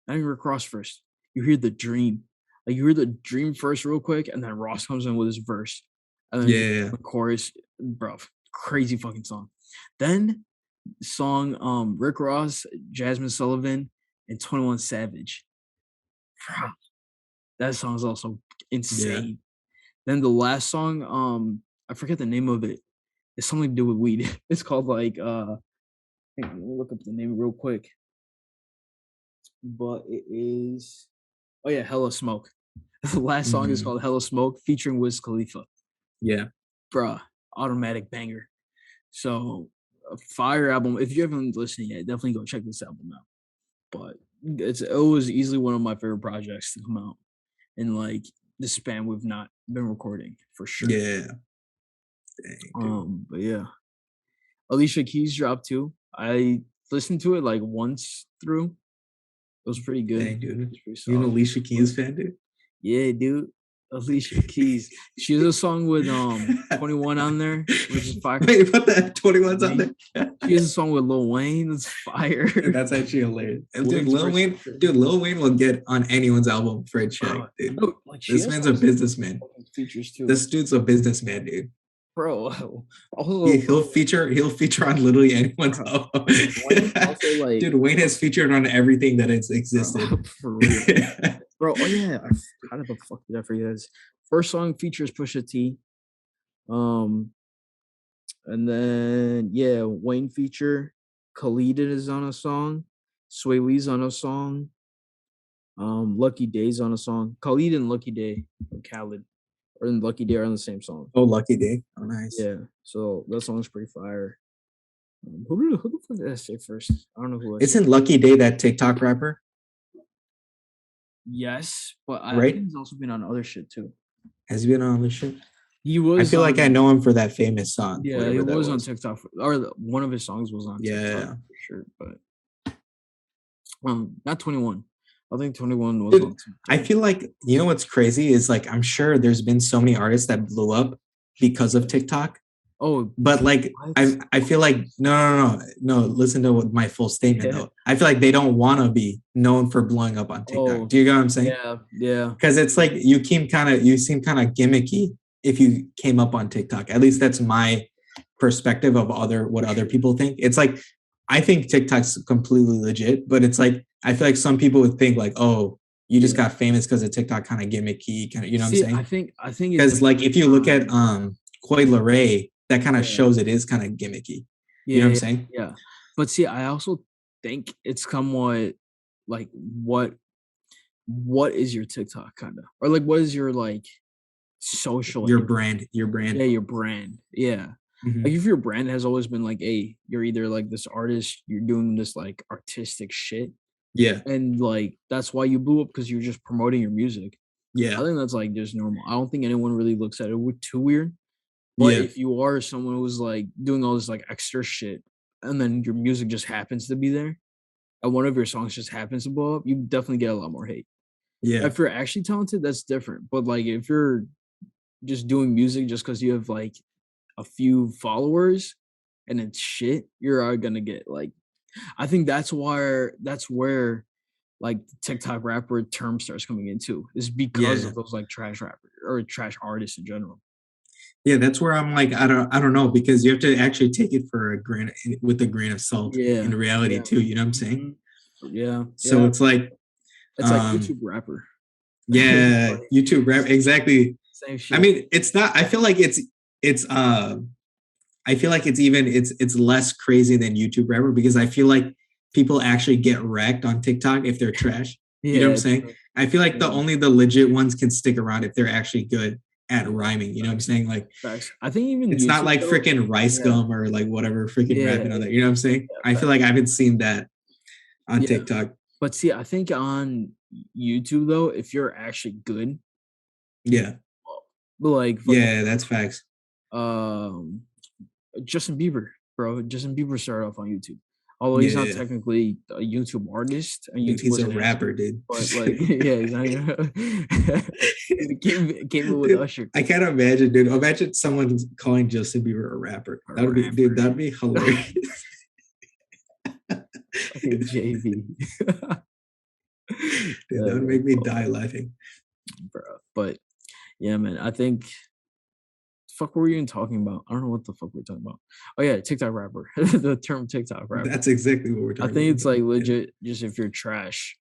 thanking Rick Ross first. You hear the dream, like you hear the dream first, real quick, and then Ross comes in with his verse, and then just Yeah. the chorus, bro, crazy fucking song. Then song Rick Ross, Jasmine Sullivan, and 21 Savage. Bro, that song is also Yeah. insane. Then the last song, I forget the name of it. It's something to do with weed. It's called like let me look up the name real quick. But it is oh yeah, Hella Smoke. The last song is Hmm. called Hella Smoke featuring Wiz Khalifa. Yeah. Bruh, automatic banger. So a fire album. If you haven't listened yet, definitely go check this album out. But it was easily one of my favorite projects to come out in like the span we've not been recording for sure. Yeah. Dang, dude. But yeah. Alicia Keys dropped too. I listened to it like once through. It was pretty good. Dang, It dude. was pretty You an solid. Alicia Keys fan, dude? Yeah, dude. Alicia Keys. She has a song with 21 on there, which is fire. Wait, put that 21's on Wayne. there. She has a song with Lil Wayne that's fire. That's actually hilarious. Dude, Wayne's verse is crazy. Lil Wayne will get on anyone's album for a check, Bro, dude. no, like she This has man's a songs businessman. with features too. This dude's a businessman, dude. Bro, also He'll feature on literally anyone's bro, album. Wayne also like Dude, Wayne has featured on everything that has bro, existed. for real. Bro, oh yeah, how the fuck did I forget this? First song features Pusha T. Um, and then yeah, Wayne feature. Khalid is on a song. Sway Lee's on a song. Lucky Day's on a song. Khalid and Lucky Day or Khaled or Lucky Day are on the same song. Oh, Lucky Day. Oh, nice. Yeah, so that song's pretty fire. Who the fuck did I say first? I don't know who I said. Isn't Lucky Day that TikTok rapper? Yes, but I think Right? he's also been on other shit too. Has he been on this shit? He I was feel like I on know him for that famous song, yeah, he whatever that was on was. TikTok or one of his songs was on TikTok Yeah. for sure, but not 21. I think 21 was on Dude, I TikTok. feel like you know what's crazy is like I'm sure there's been so many artists that blew up because of TikTok. Oh, But like what? I feel like no. Listen to what my full statement Yeah. though. I feel like they don't want to be known for blowing up on TikTok. Oh, Do you get what I'm saying? yeah, yeah. Because it's like you seem kind of gimmicky if you came up on TikTok. At least that's my perspective of what For other sure. people think. It's like I think TikTok's completely legit, but it's like I feel like some people would think like, oh, you just Yeah. got famous because of TikTok, kind of gimmicky, kind of, you know what I'm See, saying? I think it Because like if depends you look at on Coi Leray, that kind of yeah. shows it is kind of gimmicky. You know Yeah, what I'm yeah, saying? yeah. But see, I also think it's somewhat like what is your TikTok kind of or like what is your like social Your yeah, brand. your brand. Yeah. Like Hmm. if your brand has always been like, hey, you're either like this artist, you're doing this like artistic shit, Yeah. and like that's why you blew up because you're just promoting your music. Yeah. I think that's like just normal. I don't think anyone really looks at it too weird. But Yeah. if you are someone who's like doing all this like extra shit, and then your music just happens to be there, and one of your songs just happens to blow up, you definitely get a lot more hate. Yeah. If you're actually talented, that's different. But like if you're just doing music just because you have like a few followers and it's shit, you're gonna get like. I think that's where like the TikTok rapper term starts coming into is because Yeah. of those like trash rappers or trash artists in general. Yeah, that's where I'm like, I don't know, because you have to actually take it for a grain with a grain of salt Yeah, in reality yeah, too, you know what I'm saying? mhm, yeah, So yeah. it's like, It's like um, YouTube rapper. yeah, Like, YouTube rap, exactly. same I shit. mean, it's not, I feel like it's I feel like it's less crazy than YouTube rapper because I feel like people actually get wrecked on TikTok if they're trash. You know what I'm Yeah, saying? true. I feel like the Yeah, only the legit ones can stick around if they're actually good at rhyming. You know what I'm facts, saying? Like facts. I think even it's not YouTube like though. freaking Rice Yeah, Gum or like whatever freaking yeah, rapping on there. You know what I'm saying? yeah, I feel like facts. I haven't seen that on Yeah, TikTok. but see, I think on YouTube though, if you're actually good, you Yeah. but like fucking Yeah, that's facts. um Justin Bieber, bro. Justin Bieber started off on YouTube. Although he's not Yeah. technically a YouTube artist, and Dude, YouTube he's a wasn't his, rapper, dude. but like, yeah, he's not even. He came in with Dude, Usher, I can't imagine, dude. Imagine someone calling Justin Bieber a rapper. a That would be, dude, rapper. that'd be hilarious. Fucking JV. Dude, that would make me die laughing. Bro. But yeah, man, I think fuck what were you even talking about? I don't know what the fuck we're talking about. Oh yeah, TikTok rapper. The term TikTok rapper. That's exactly what we're I talking think about, it's bro. like Yeah. legit just if you're trash,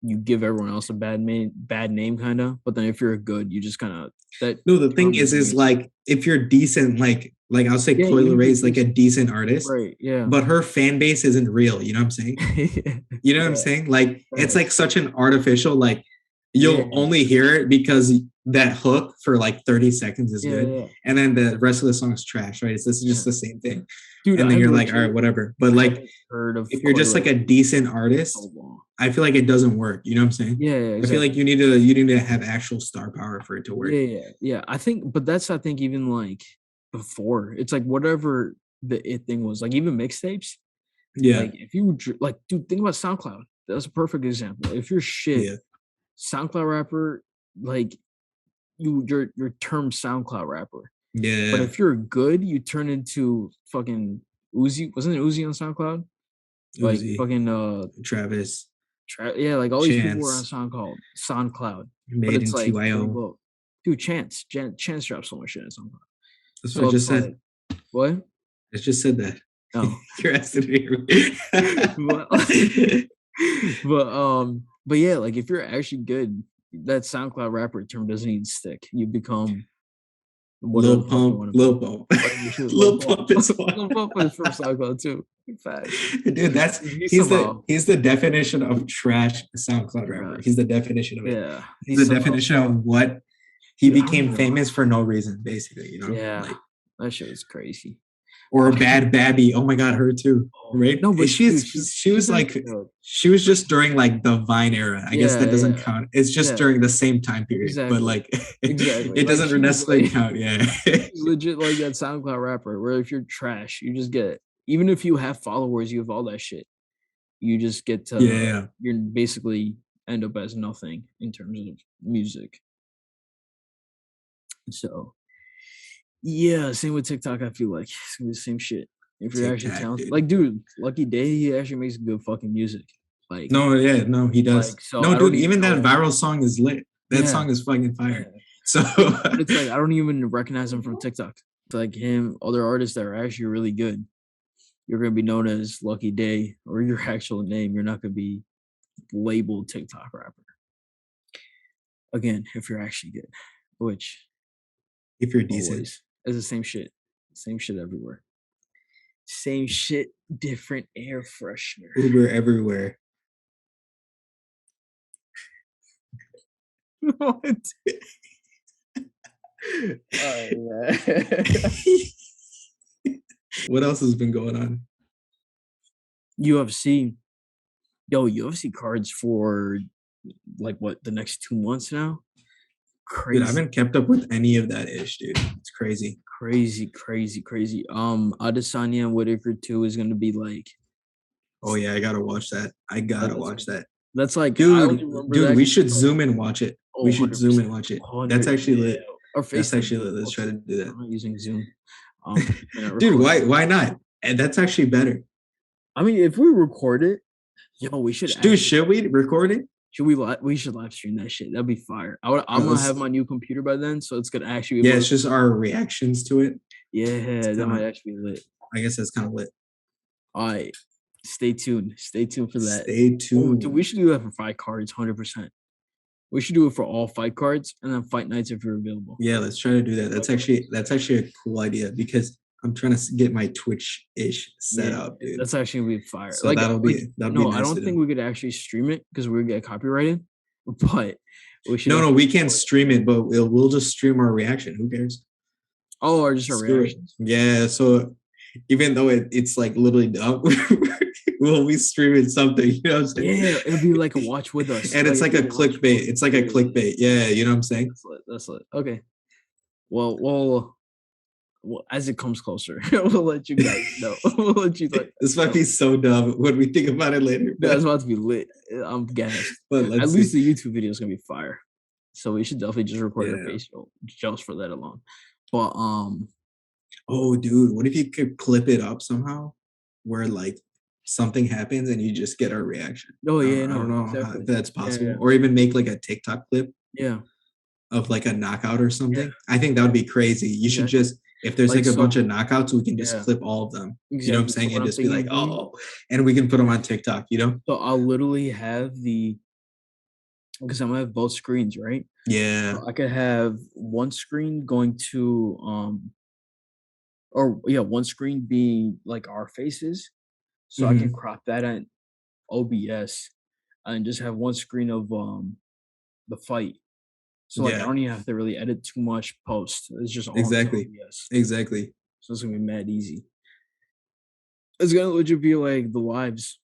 you give everyone else a bad name kind of, but then if you're good, you just kind of that No, the thing term doesn't is mean shit. like if you're decent, like I'll say Yeah, Coil even if Ray you're is like a decent. decent artist, Right, yeah. but her fan base isn't real. You know what I'm saying? You know what I'm Yeah, saying? Like it's like facts. such an artificial, like Yeah, you'll only hear it because that hook for like 30 seconds is yeah, good. yeah, And then the rest of the song is trash, right? It's this is yeah. just the same thing. Dude, And then I you're like, all right, legit whatever. But like haven't heard of if you're Coi just like a Leray decent in so artist, long. I feel like it doesn't work. You know what I'm saying? Yeah, yeah, I feel like exactly. you need to have actual star power for it to work. Yeah, yeah, yeah. I think, but that's I think even like before it's like whatever the it thing was, like even mixtapes. Yeah. Like if you like, dude, think about SoundCloud. That's a perfect example. If you're shit, Yeah. SoundCloud rapper, like your term SoundCloud rapper. But Yeah. if you're good, you turn into fucking Uzi. Wasn't it Uzi on SoundCloud? Like Uzi, fucking Travis, yeah, like all these people were on Chance, SoundCloud. But Made it's in like what TYO. about dude Chance drops so much shit on SoundCloud. That's what I So just it's said. like what? I just said that. No. You're asking me. but, but yeah, like if you're actually good, that SoundCloud rapper term doesn't even stick. You become whatever the Lil fuck you Pump, want to Lil be. Pump, Whatever shit, Lil Lil Pump. Pump is one. Lil Pump is from SoundCloud too. Facts. Dude, that's He he's the somehow, he's the definition of trash SoundCloud rapper. bruh, He's the definition of it. yeah, he He's the somehow, definition of what he dude. I don't became even. famous for no reason, basically. You know, Yeah, like that shit was crazy. or I can't. Bad Babby. Oh my god, her too. Oh, Right? no, but She's dude, she she's was actually like dope. she was just during like the Vine era. I guess that Yeah, doesn't yeah, count. It's just yeah. during the same time period, but Exactly, like exactly. it Like doesn't she's necessarily like count. Yeah. she's legit like that SoundCloud rapper. Where if you're trash, you just get even if you have followers, you have all that shit. You just get to Yeah. you're basically end up as nothing in terms of music. So yeah, same with TikTok. I feel like it's gonna be the same shit. If you're Tic actually Tac, talented, dude. like dude, Lucky Day, he actually makes good fucking music. Like, No, yeah, no, he does. so No, I don't dude, even even that know. viral song is lit. That Yeah, song is fucking yeah. fire. So But it's like I don't even recognize him from TikTok. It's like him, other artists that are actually really good. You're gonna be known as Lucky Day or your actual name. You're not gonna be labeled TikTok rapper. Again, if you're actually good, which if you're decent, always is the same shit. Same shit everywhere. Same shit, different air freshener. Uber everywhere. What? Oh yeah. What else has been going on? UFC. Yo, UFC cards for like what the next 2 months now. Dude, I Crazy, haven't kept up with any of that ish, dude. It's crazy. crazy. Adesanya and Whitaker 2 is gonna be like Oh yeah, I gotta watch that. I gotta that's watch that. that's like I only Dude, remember dude, that we 'cause should it's like zoom and watch it. We oh should zoom 100%, and watch it. That's 100, actually yeah, lit. or That's FaceTime actually me. lit. Let's try to do that. I'm not using Zoom. You cannot Dude, record. why not? And that's actually better. I mean, if we record it, yo, we should Dude, actually should we record it? we should live stream that shit. That'd be fire. I'm Bro, gonna have my new computer by then, so it's gonna actually be yeah, able it's to. just our reactions to it. It's Yeah, that kind might of, actually be lit. I guess that's kind of lit. All right, stay tuned. Stay tuned for that. Stay Oh, dude, we tuned. should do that for fight cards, 100%. We should do it for all fight cards and then fight nights if you're available. Yeah, let's try to do that. That's actually a cool idea because I'm trying to get my Twitch ish set Yeah, up, dude. that's actually gonna be fire. So that'll be No, I nice don't to think do. we could actually stream it because we would get copyrighted. But we should. No, Definitely we can't record it. stream it, but we'll just stream our reaction. Who cares? Oh, or just our Screw it. reactions. Yeah. So even though it's like literally dumb, we'll be streaming something. You know what I'm saying? Yeah, it'll be like a watch with us. And it's like a it'll be watch with clickbait. us. It's like a clickbait. Yeah, you know what I'm saying? That's lit. That's lit. Okay. Well, as it comes closer, we'll let you guys know. We'll let you like. This might be so dumb when we think about it later. That's But, about to be lit. I'm gassed. but At let's least see. the YouTube video is gonna be fire. So we should definitely just record our Yeah. facial just for that alone. But Oh, dude, what if you could clip it up somehow where like something happens and you just get our reaction? oh yeah, I don't no, know how, exactly. if that's Yeah, possible. yeah, Or even make like a TikTok clip yeah. of like a knockout or Yeah. something. I think that would be crazy. You should Exactly. just, if there's Like like a bunch so, of knockouts, we can just yeah, clip all of them. You know what I'm exactly. So saying? what And I'm just be thinking like, of doing, oh, and we can put them on TikTok, you know? so I'll literally have because I'm gonna have both screens, right? Yeah. So I could have one screen going to or yeah, one screen being like our faces, so I can Hmm. crop that in OBS and just have one screen of the fight. So like I Yeah. don't even have to really edit too much post. It's just all into Exactly. OBS. Exactly. So it's gonna be mad easy. It's gonna legit be like the lives.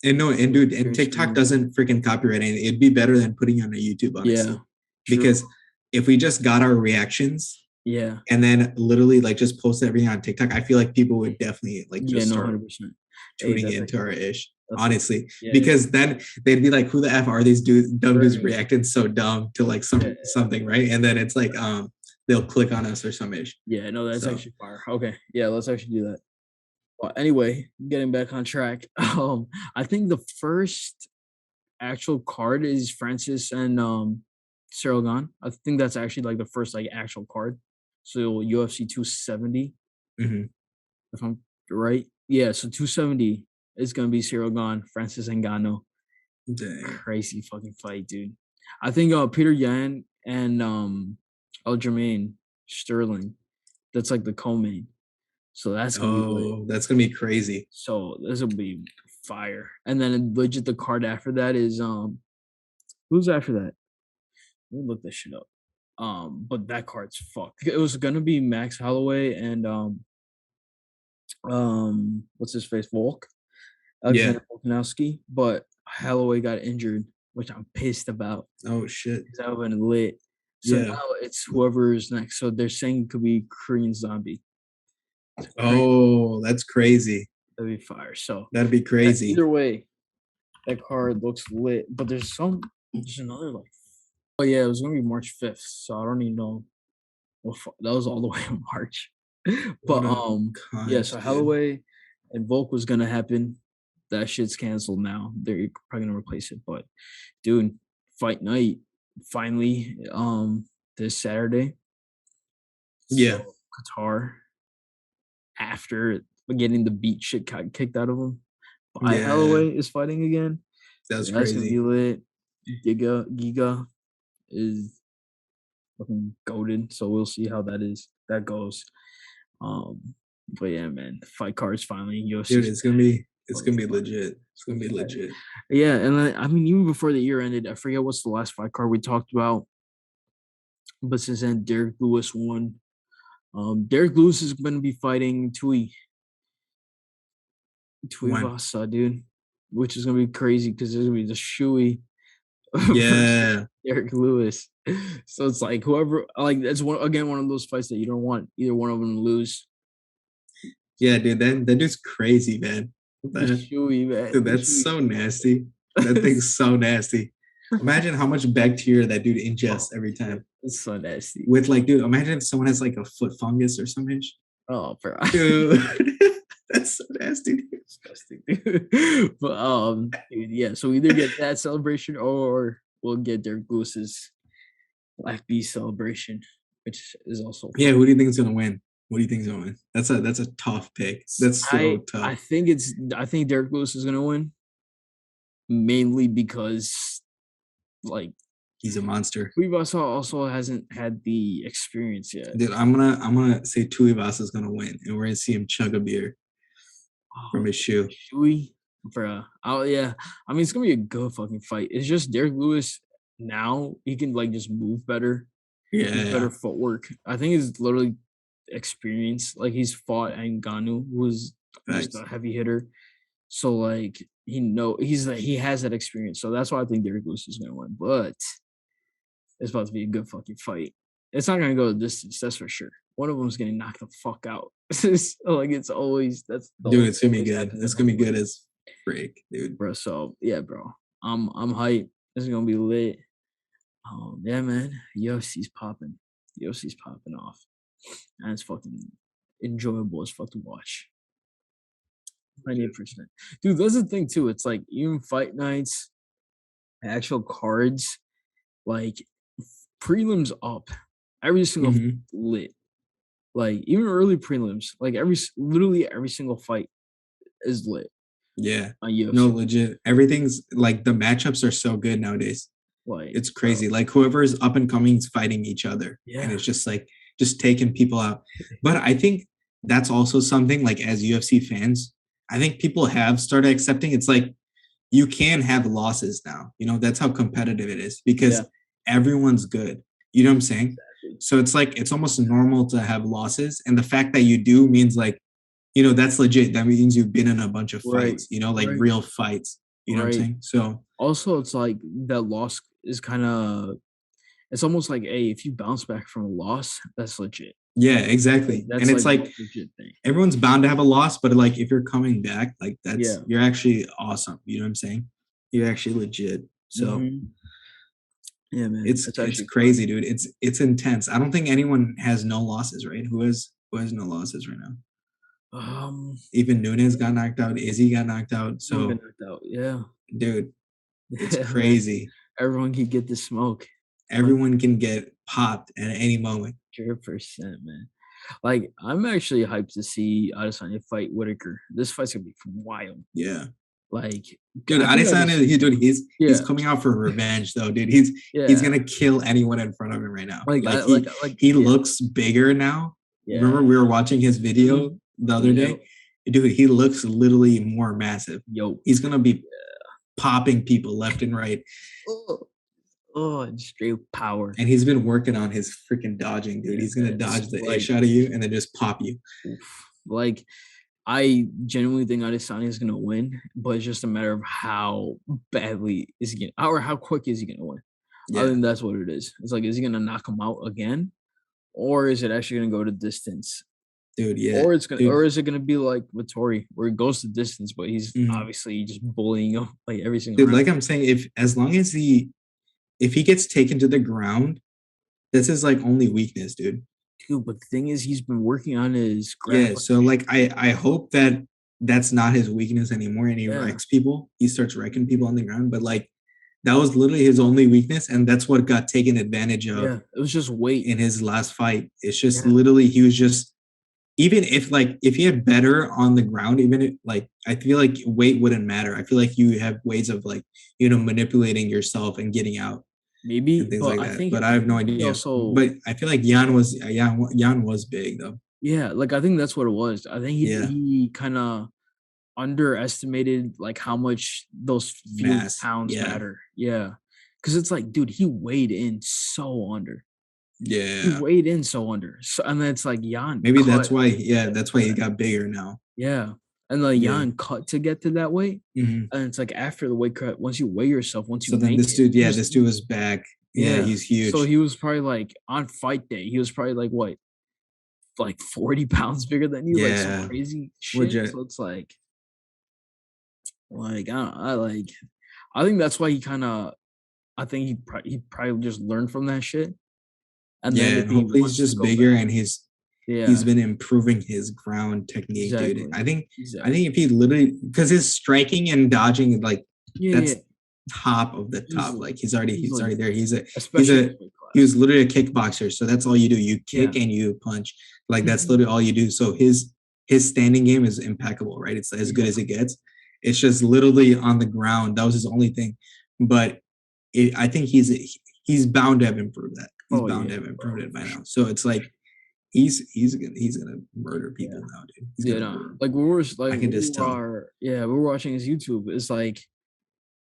And no, and dude, and You're TikTok streaming. doesn't freaking copyright anything. It'd be better than putting it on a YouTube, Yeah. honestly. True. Because if we just got our reactions Yeah. and then literally like just post everything on TikTok, I feel like people would definitely like Yeah, just no, start 100%. Hey, tuning that's into our actually ish. that's like Honestly, yeah, yeah. because then they'd be like, "Who the f are these dumb dudes Right. reacting so dumb to like Yeah, something, right?" And then it's like, they'll click on us or some ish. yeah, no, that's So actually fire. Okay. Yeah, let's actually do that. Well, anyway, getting back on track. I think the first actual card is Francis and Cyril Gahn. I think that's actually like the first like actual card. So UFC 270, mhm. if I'm right. Yeah, so 270 is gonna be Cyril Gahn, Francis Ngannou. Dang. Crazy fucking fight, dude. I think Peter Yan and Aljamain Sterling. That's like the co-main. So that's gonna be lit. Oh, that's gonna be crazy. So this will be fire. And then legit the card after that is who's after that? Let me look this shit up. But that card's fucked. It was gonna be Max Holloway and what's his face? Volk. Yeah. Alexander Volkanovski, but Holloway got injured, which I'm pissed about. Oh shit. 'Cause that would have been lit. So Yeah. now it's whoever's next. So they're saying it could be Korean Zombie. Korean, Oh, that's crazy. that'd be fire. So That'd be crazy. either way, that card looks lit. But there's another like oh yeah, it was gonna be March 5th. So I don't even know. That was all the way in March. But What a yeah, cunt, so dude. Holloway and Volk was gonna happen. That shit's canceled now. They're probably gonna replace it. But dude, fight night finally this Saturday. Yeah. So Qatar after getting the beat shit kicked out of him. By Yeah. Holloway is fighting again. That's That's gonna be crazy. lit. Giga is fucking goaded. So we'll see how that goes. But yeah, man, the fight cards finally UFC. Dude, it's gonna be legit. It's gonna be legit. Yeah, and I mean, even before the year ended, I forget what's the last fight card we talked about. But since then, Derek Lewis won. Derek Lewis is going to be fighting When? Vasa, dude, which is going to be crazy because there's going to be the Shui. versus Yeah. Derek Lewis. So it's like whoever, like that's one of those fights that you don't want either one of them to lose. Yeah, dude, that dude's crazy, man. What The the Shui, man. Dude, The that's Shui's so crazy. nasty. That thing's so nasty. Imagine how much bacteria that dude ingests Oh, every dude, time. it's so nasty. With like, dude, imagine if someone has like a foot fungus or something. Oh, bro. Dude, that's so nasty. Dude. Disgusting, dude. But dude, yeah. So we either get that celebration or we'll get Derek Lewis's Black Beast celebration, which is also Yeah, fun. who do you think is gonna win? What do you think is gonna win? That's a tough pick. That's so I tough. think Derek Lewis is gonna win mainly because like He's a monster. Rivas also hasn't had the experience yet. Dude, I'm gonna say Tuivasa is gonna win, and we're gonna see him chug a beer from Oh, his shoe. Shui, bruh. Oh yeah. I mean, it's gonna be a good fucking fight. It's just Derek Lewis now he can like just move better. He has better Yeah, footwork. I think it's literally experience. Like he's fought Ngannou, who's just facts. a heavy hitter. So like he has that experience. So that's why I think Derek Lewis is gonna win. But it's about to be a good fucking fight. It's not gonna go the distance, that's for sure. One of them's getting knocked the fuck out. Like it's always that's the Dude, only it's gonna be always good. happens in It's gonna be heavyweight, good as freak, dude. bro. So yeah, bro. I'm hyped. This is gonna be lit. Yeah, man. UFC's popping. UFC's popping off. And it's fucking enjoyable as fuck to watch. 98%. Dude, that's the thing too. It's like even fight nights, actual cards, like prelims up. Every single Hmm. lit. Like even early prelims, like literally every single fight is lit Yeah. on No, UFC. legit. Everything's like the matchups are so good nowadays. Like, It's bro, crazy. Like whoever is up and coming is fighting each other, and yeah, it's just like just taking people out. But I think that's also something like as UFC fans, I think people have started accepting. It's like you can have losses now. You know, that's how competitive it is yeah, because everyone's good. You know what I'm saying? exactly. So it's like it's almost normal to have losses, and the fact that you do means like that's legit. That means you've been in a bunch of Right, fights. Like right, real fights. You know what I'm right. saying? So Also, it's like that loss is kind of. It's almost like, hey, if you bounce back from a loss, that's legit. yeah, Like exactly. And that's it's like the like most legit thing. everyone's bound to have a loss, but like if you're coming back, like that's Yeah. you're actually awesome. You know what I'm saying? You're actually legit. So Hmm. Yeah, man. it's That's it's actually fun. crazy, dude. It's intense. I don't think anyone has no losses, right? Who has no losses right now? Um, Even Nunes got knocked out. Izzy got knocked out. Everyone got So, knocked out. Yeah. dude, it's Yeah, man. crazy. Everyone can get the smoke. Like Everyone can get popped at any moment. 100%, man. Like, I'm actually hyped to see Adesanya fight Whitaker. This fight's gonna be wild. Yeah. Like, Dude, I think I Adesanya, just he's yeah, coming out for revenge though, dude. He's yeah. gonna kill anyone in front of him right now. Like, Like he yeah, looks bigger now. yeah. Remember we were watching his Mhm. video the other Yep. day? Dude, he looks literally more massive. Yo. He's gonna be popping people left and right. Oh, oh, and straight power. And he's been working on his freaking dodging, dude. Yeah, He's gonna man. dodge the Like, ish out of you and then just pop you. oof. Like, I genuinely think Adesanya is gonna win, but it's just a matter of how badly is he gonna, or how quick is he gonna win. I Yeah, think that's what it is. It's like, is he gonna knock him out again, or is it actually gonna go to distance? dude. Yeah, Or dude. is it gonna be like Vittori, where he goes to distance, but he's Mhm. obviously just bullying him like every single Dude, round? like I'm saying, if as long as if he gets taken to the ground, this is like only weakness, dude. Dude, but the thing is, he's been working on his Yeah, grappling. so like I hope that that's not his weakness anymore, and he Yeah, wrecks people. He starts wrecking people on the ground, but like that was literally his only weakness, and that's what got taken advantage of yeah. It was just weight. in his last fight. It's just Yeah, literally he was just even if he had better on the ground, even if, like I feel like weight wouldn't matter. I feel like you have ways of like manipulating yourself and getting out maybe, and things but like that. But I I have no think he idea. also But I feel like Jan was big though. yeah, like I think that's what it was. I think Yeah, he kind of underestimated like how much those few mass. pounds Yeah, matter. Yeah, because it's like, dude, he weighed in so under. He yeah. weighed in so under. So, and then it's like Jan Maybe cut. that's why. Yeah, that's why he got bigger now. Yeah, and like Yeah. Jan cut to get to that weight, Mhm. and it's like after the weight cut, once you weigh yourself, once you So then make this it, dude, you yeah, just this dude was back. Yeah, yeah. he's So huge. he was probably like on fight day, he was probably like what, like 40 pounds bigger than you, like some Yeah, crazy shit. legit. So it's like I think that's why he kind of I think he probably just learned from that shit, and then Yeah, if and he hopefully he's wants to just go bigger back, and he's yeah, been improving his ground technique, dude. exactly, I think if exactly, he literally because his striking and dodging like yeah, yeah, that's top of the top. easily, Like he's already easily, there. He's especially in a his weight he class. was literally a kickboxer, so that's all you do. You kick Yeah, and you punch. Like that's mhm, literally all you do. So his standing game is impeccable, right? It's as good yeah, as it gets. It's just literally on the ground. That was his only thing. But I think he's bound to have improved that. He's oh bound to yeah, have bro, improved it by for now. sure, So it's like he's gonna murder yeah. people now, dude. He's Yeah, gonna no. murder them. Like I can just tell. we were watching his YouTube. It's like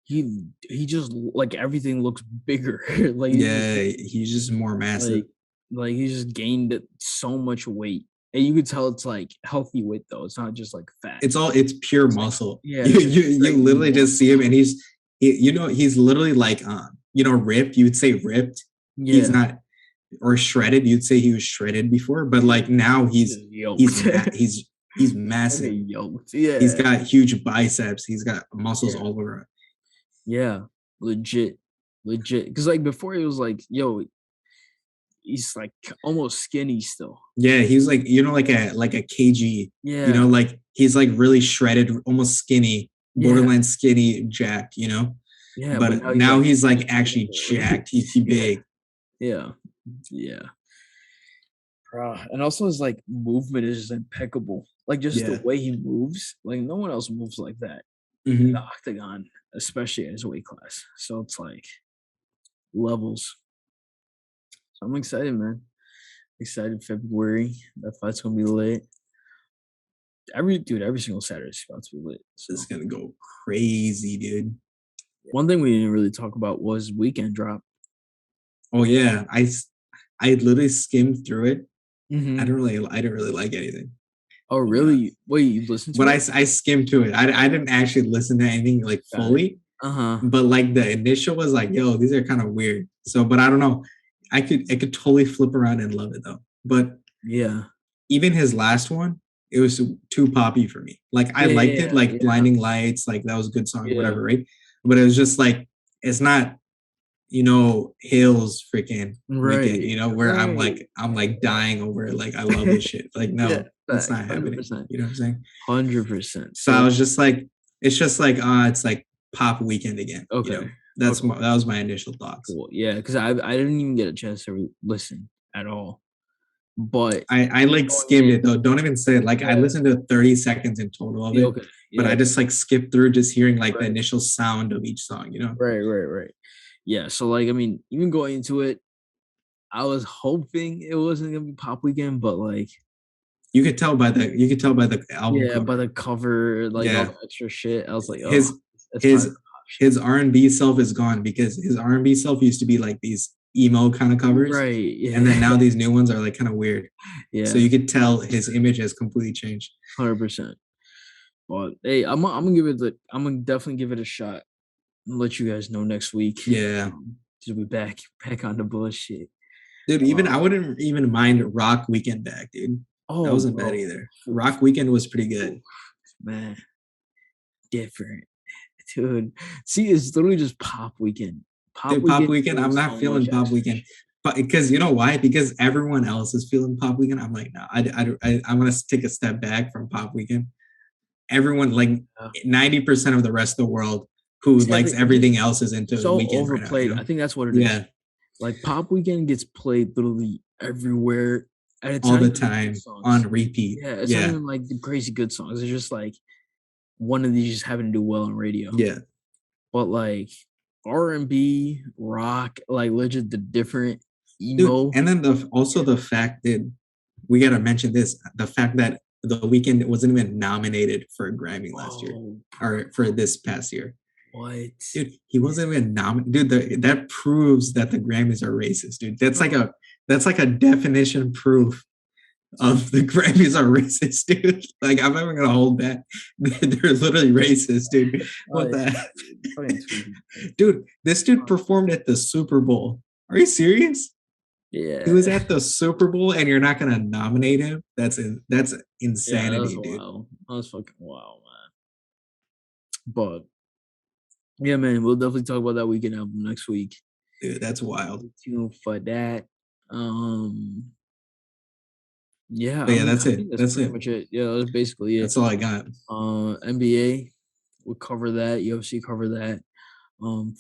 he just like everything looks bigger. like he's just Yeah, he's just more massive. like like he just gained so much weight. And you could tell it's like healthy weight though. It's not just like fat. It's pure It's like muscle. yeah, You it's like you literally just see muscle. him and he's literally like ripped. You would say ripped. He's Yeah. not or shredded. You'd say he was shredded before, but like now He's just yoked. he's massive. Okay, yoked. He's Yeah. got huge biceps. He's got muscles Yeah. all over. Yeah. Legit. Legit. Cause like before he was like, yo, he's like almost skinny still. Yeah, he's like like a kg. Yeah. Like he's like really shredded, almost skinny, Yeah. borderline skinny, jacked. Yeah, but But now he's now like he's like just actually bigger. jacked. He's Yeah, big. yeah, yeah. And also his like movement is just impeccable. Like just the Yeah. way he moves, like no one else moves like that in the Hmm. octagon, especially at his weight class. So it's like levels. So I'm excited, man. Excited February. That fight's gonna be lit. Every single Saturday is about to be lit. It's So gonna go crazy, dude. one thing we didn't really talk about was weekend drop. Oh yeah, I literally skimmed through it. Hmm. I didn't really like anything. Oh, I'll be honest. really? Wait, you listened But to I, it? I skimmed to it. I didn't actually listen to anything like Got it. fully, Uh huh. but like the initial was like, yo, these are kind of weird. So, but I don't know. I could totally flip around and love it though. But Yeah. even his last one, it was too poppy for me. Like I Yeah, liked it, yeah, like yeah, Blinding Lights, like that was a good song, yeah, whatever, right? But it was just like it's not, Hills freaking weekend, right, where right, I'm like dying over it. Like I love this shit. Like yeah, no, that's facts, not happening. 100%, You know what I'm saying? 100%. So I So was just like, it's just like it's like pop weekend again. okay, That's okay, that was my initial thoughts. cool, yeah, because I didn't even get a chance to listen at all, but I like going skimmed in, it though. Don't even say it. Like I yeah, listened to 30 seconds in total of yeah, it, okay, but yeah, I just like skipped through just hearing like the right, initial sound of each song. right, yeah. So like, I mean, even going into it, I was hoping it wasn't gonna be pop weekend, but like, You could tell by the album yeah, by cover. the cover, like all Yeah. the extra shit, I was like, oh, His it's probably his the pop shit, his R&B self is gone because his R&B self used to be like these emo kind of covers, right? and then Yeah, now these new ones are like kind of weird. So yeah, you could tell his image has completely changed. 100%. But hey, I'm gonna definitely give it a shot and let you guys know next week. Yeah. To be back on the bullshit. Dude, even I Uh, wouldn't even mind Rock Weekend back, dude. That oh, wasn't bad bro, either. oof, Rock Weekend was pretty oof, good. man, different, dude. See, it's literally just pop weekend. Pop Dude, Pop weekend Weekend, I'm brings not so much feeling Pop extra Weekend. shit. But because you know why? Because everyone else is feeling Pop Weekend. I'm like, no, I'm gonna take a step back from Pop Weekend. Everyone, like Yeah. 90% of the rest of the world who likes It's just everything else is into so Weekend right now. overplayed. I think that's what it is. Yeah, Like pop weekend gets played literally everywhere, and it's all not the even the good time on songs. repeat. Yeah, it's not Yeah, even like the crazy good songs. It's just like one of these just having to do well on radio. yeah, But like R&B, rock, like legit the different dude. emo. And then the fact that we gotta mention this, the fact that the Weekend wasn't even nominated for a Grammy last year Oh, or for this past year. what? Dude, he wasn't even nominated. Dude, that proves that the Grammys are racist, dude. That's like Bro, a definition proof The Grammys are racist, dude. Like, I'm never gonna hold back. They're literally racist, dude. What the heck? Dude, this dude performed at the Super Bowl. Are you serious? Yeah. He was at the Super Bowl and you're not gonna nominate him? That's insanity, dude. Wild. That was fucking wild, man. But yeah, man, we'll definitely talk about that Weekend album next week. Dude, that's wild. Stay tuned for that. Yeah, But I yeah, mean, that's I it. think that's That's pretty it. much it. Yeah, that's basically it. That's all I got. NBA, we'll cover that. UFC cover that.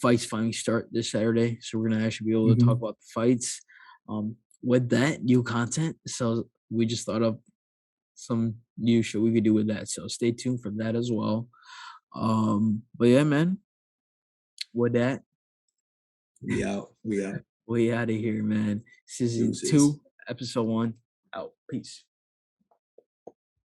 Fights finally start this Saturday, so we're gonna actually be able to talk about the fights. With that new content, so we just thought of some new shit we could do with that. So stay tuned for that as well. But yeah, man, with that, We out. We out. we out of here, man. Season Deuces. 2, episode 1, out. Peace.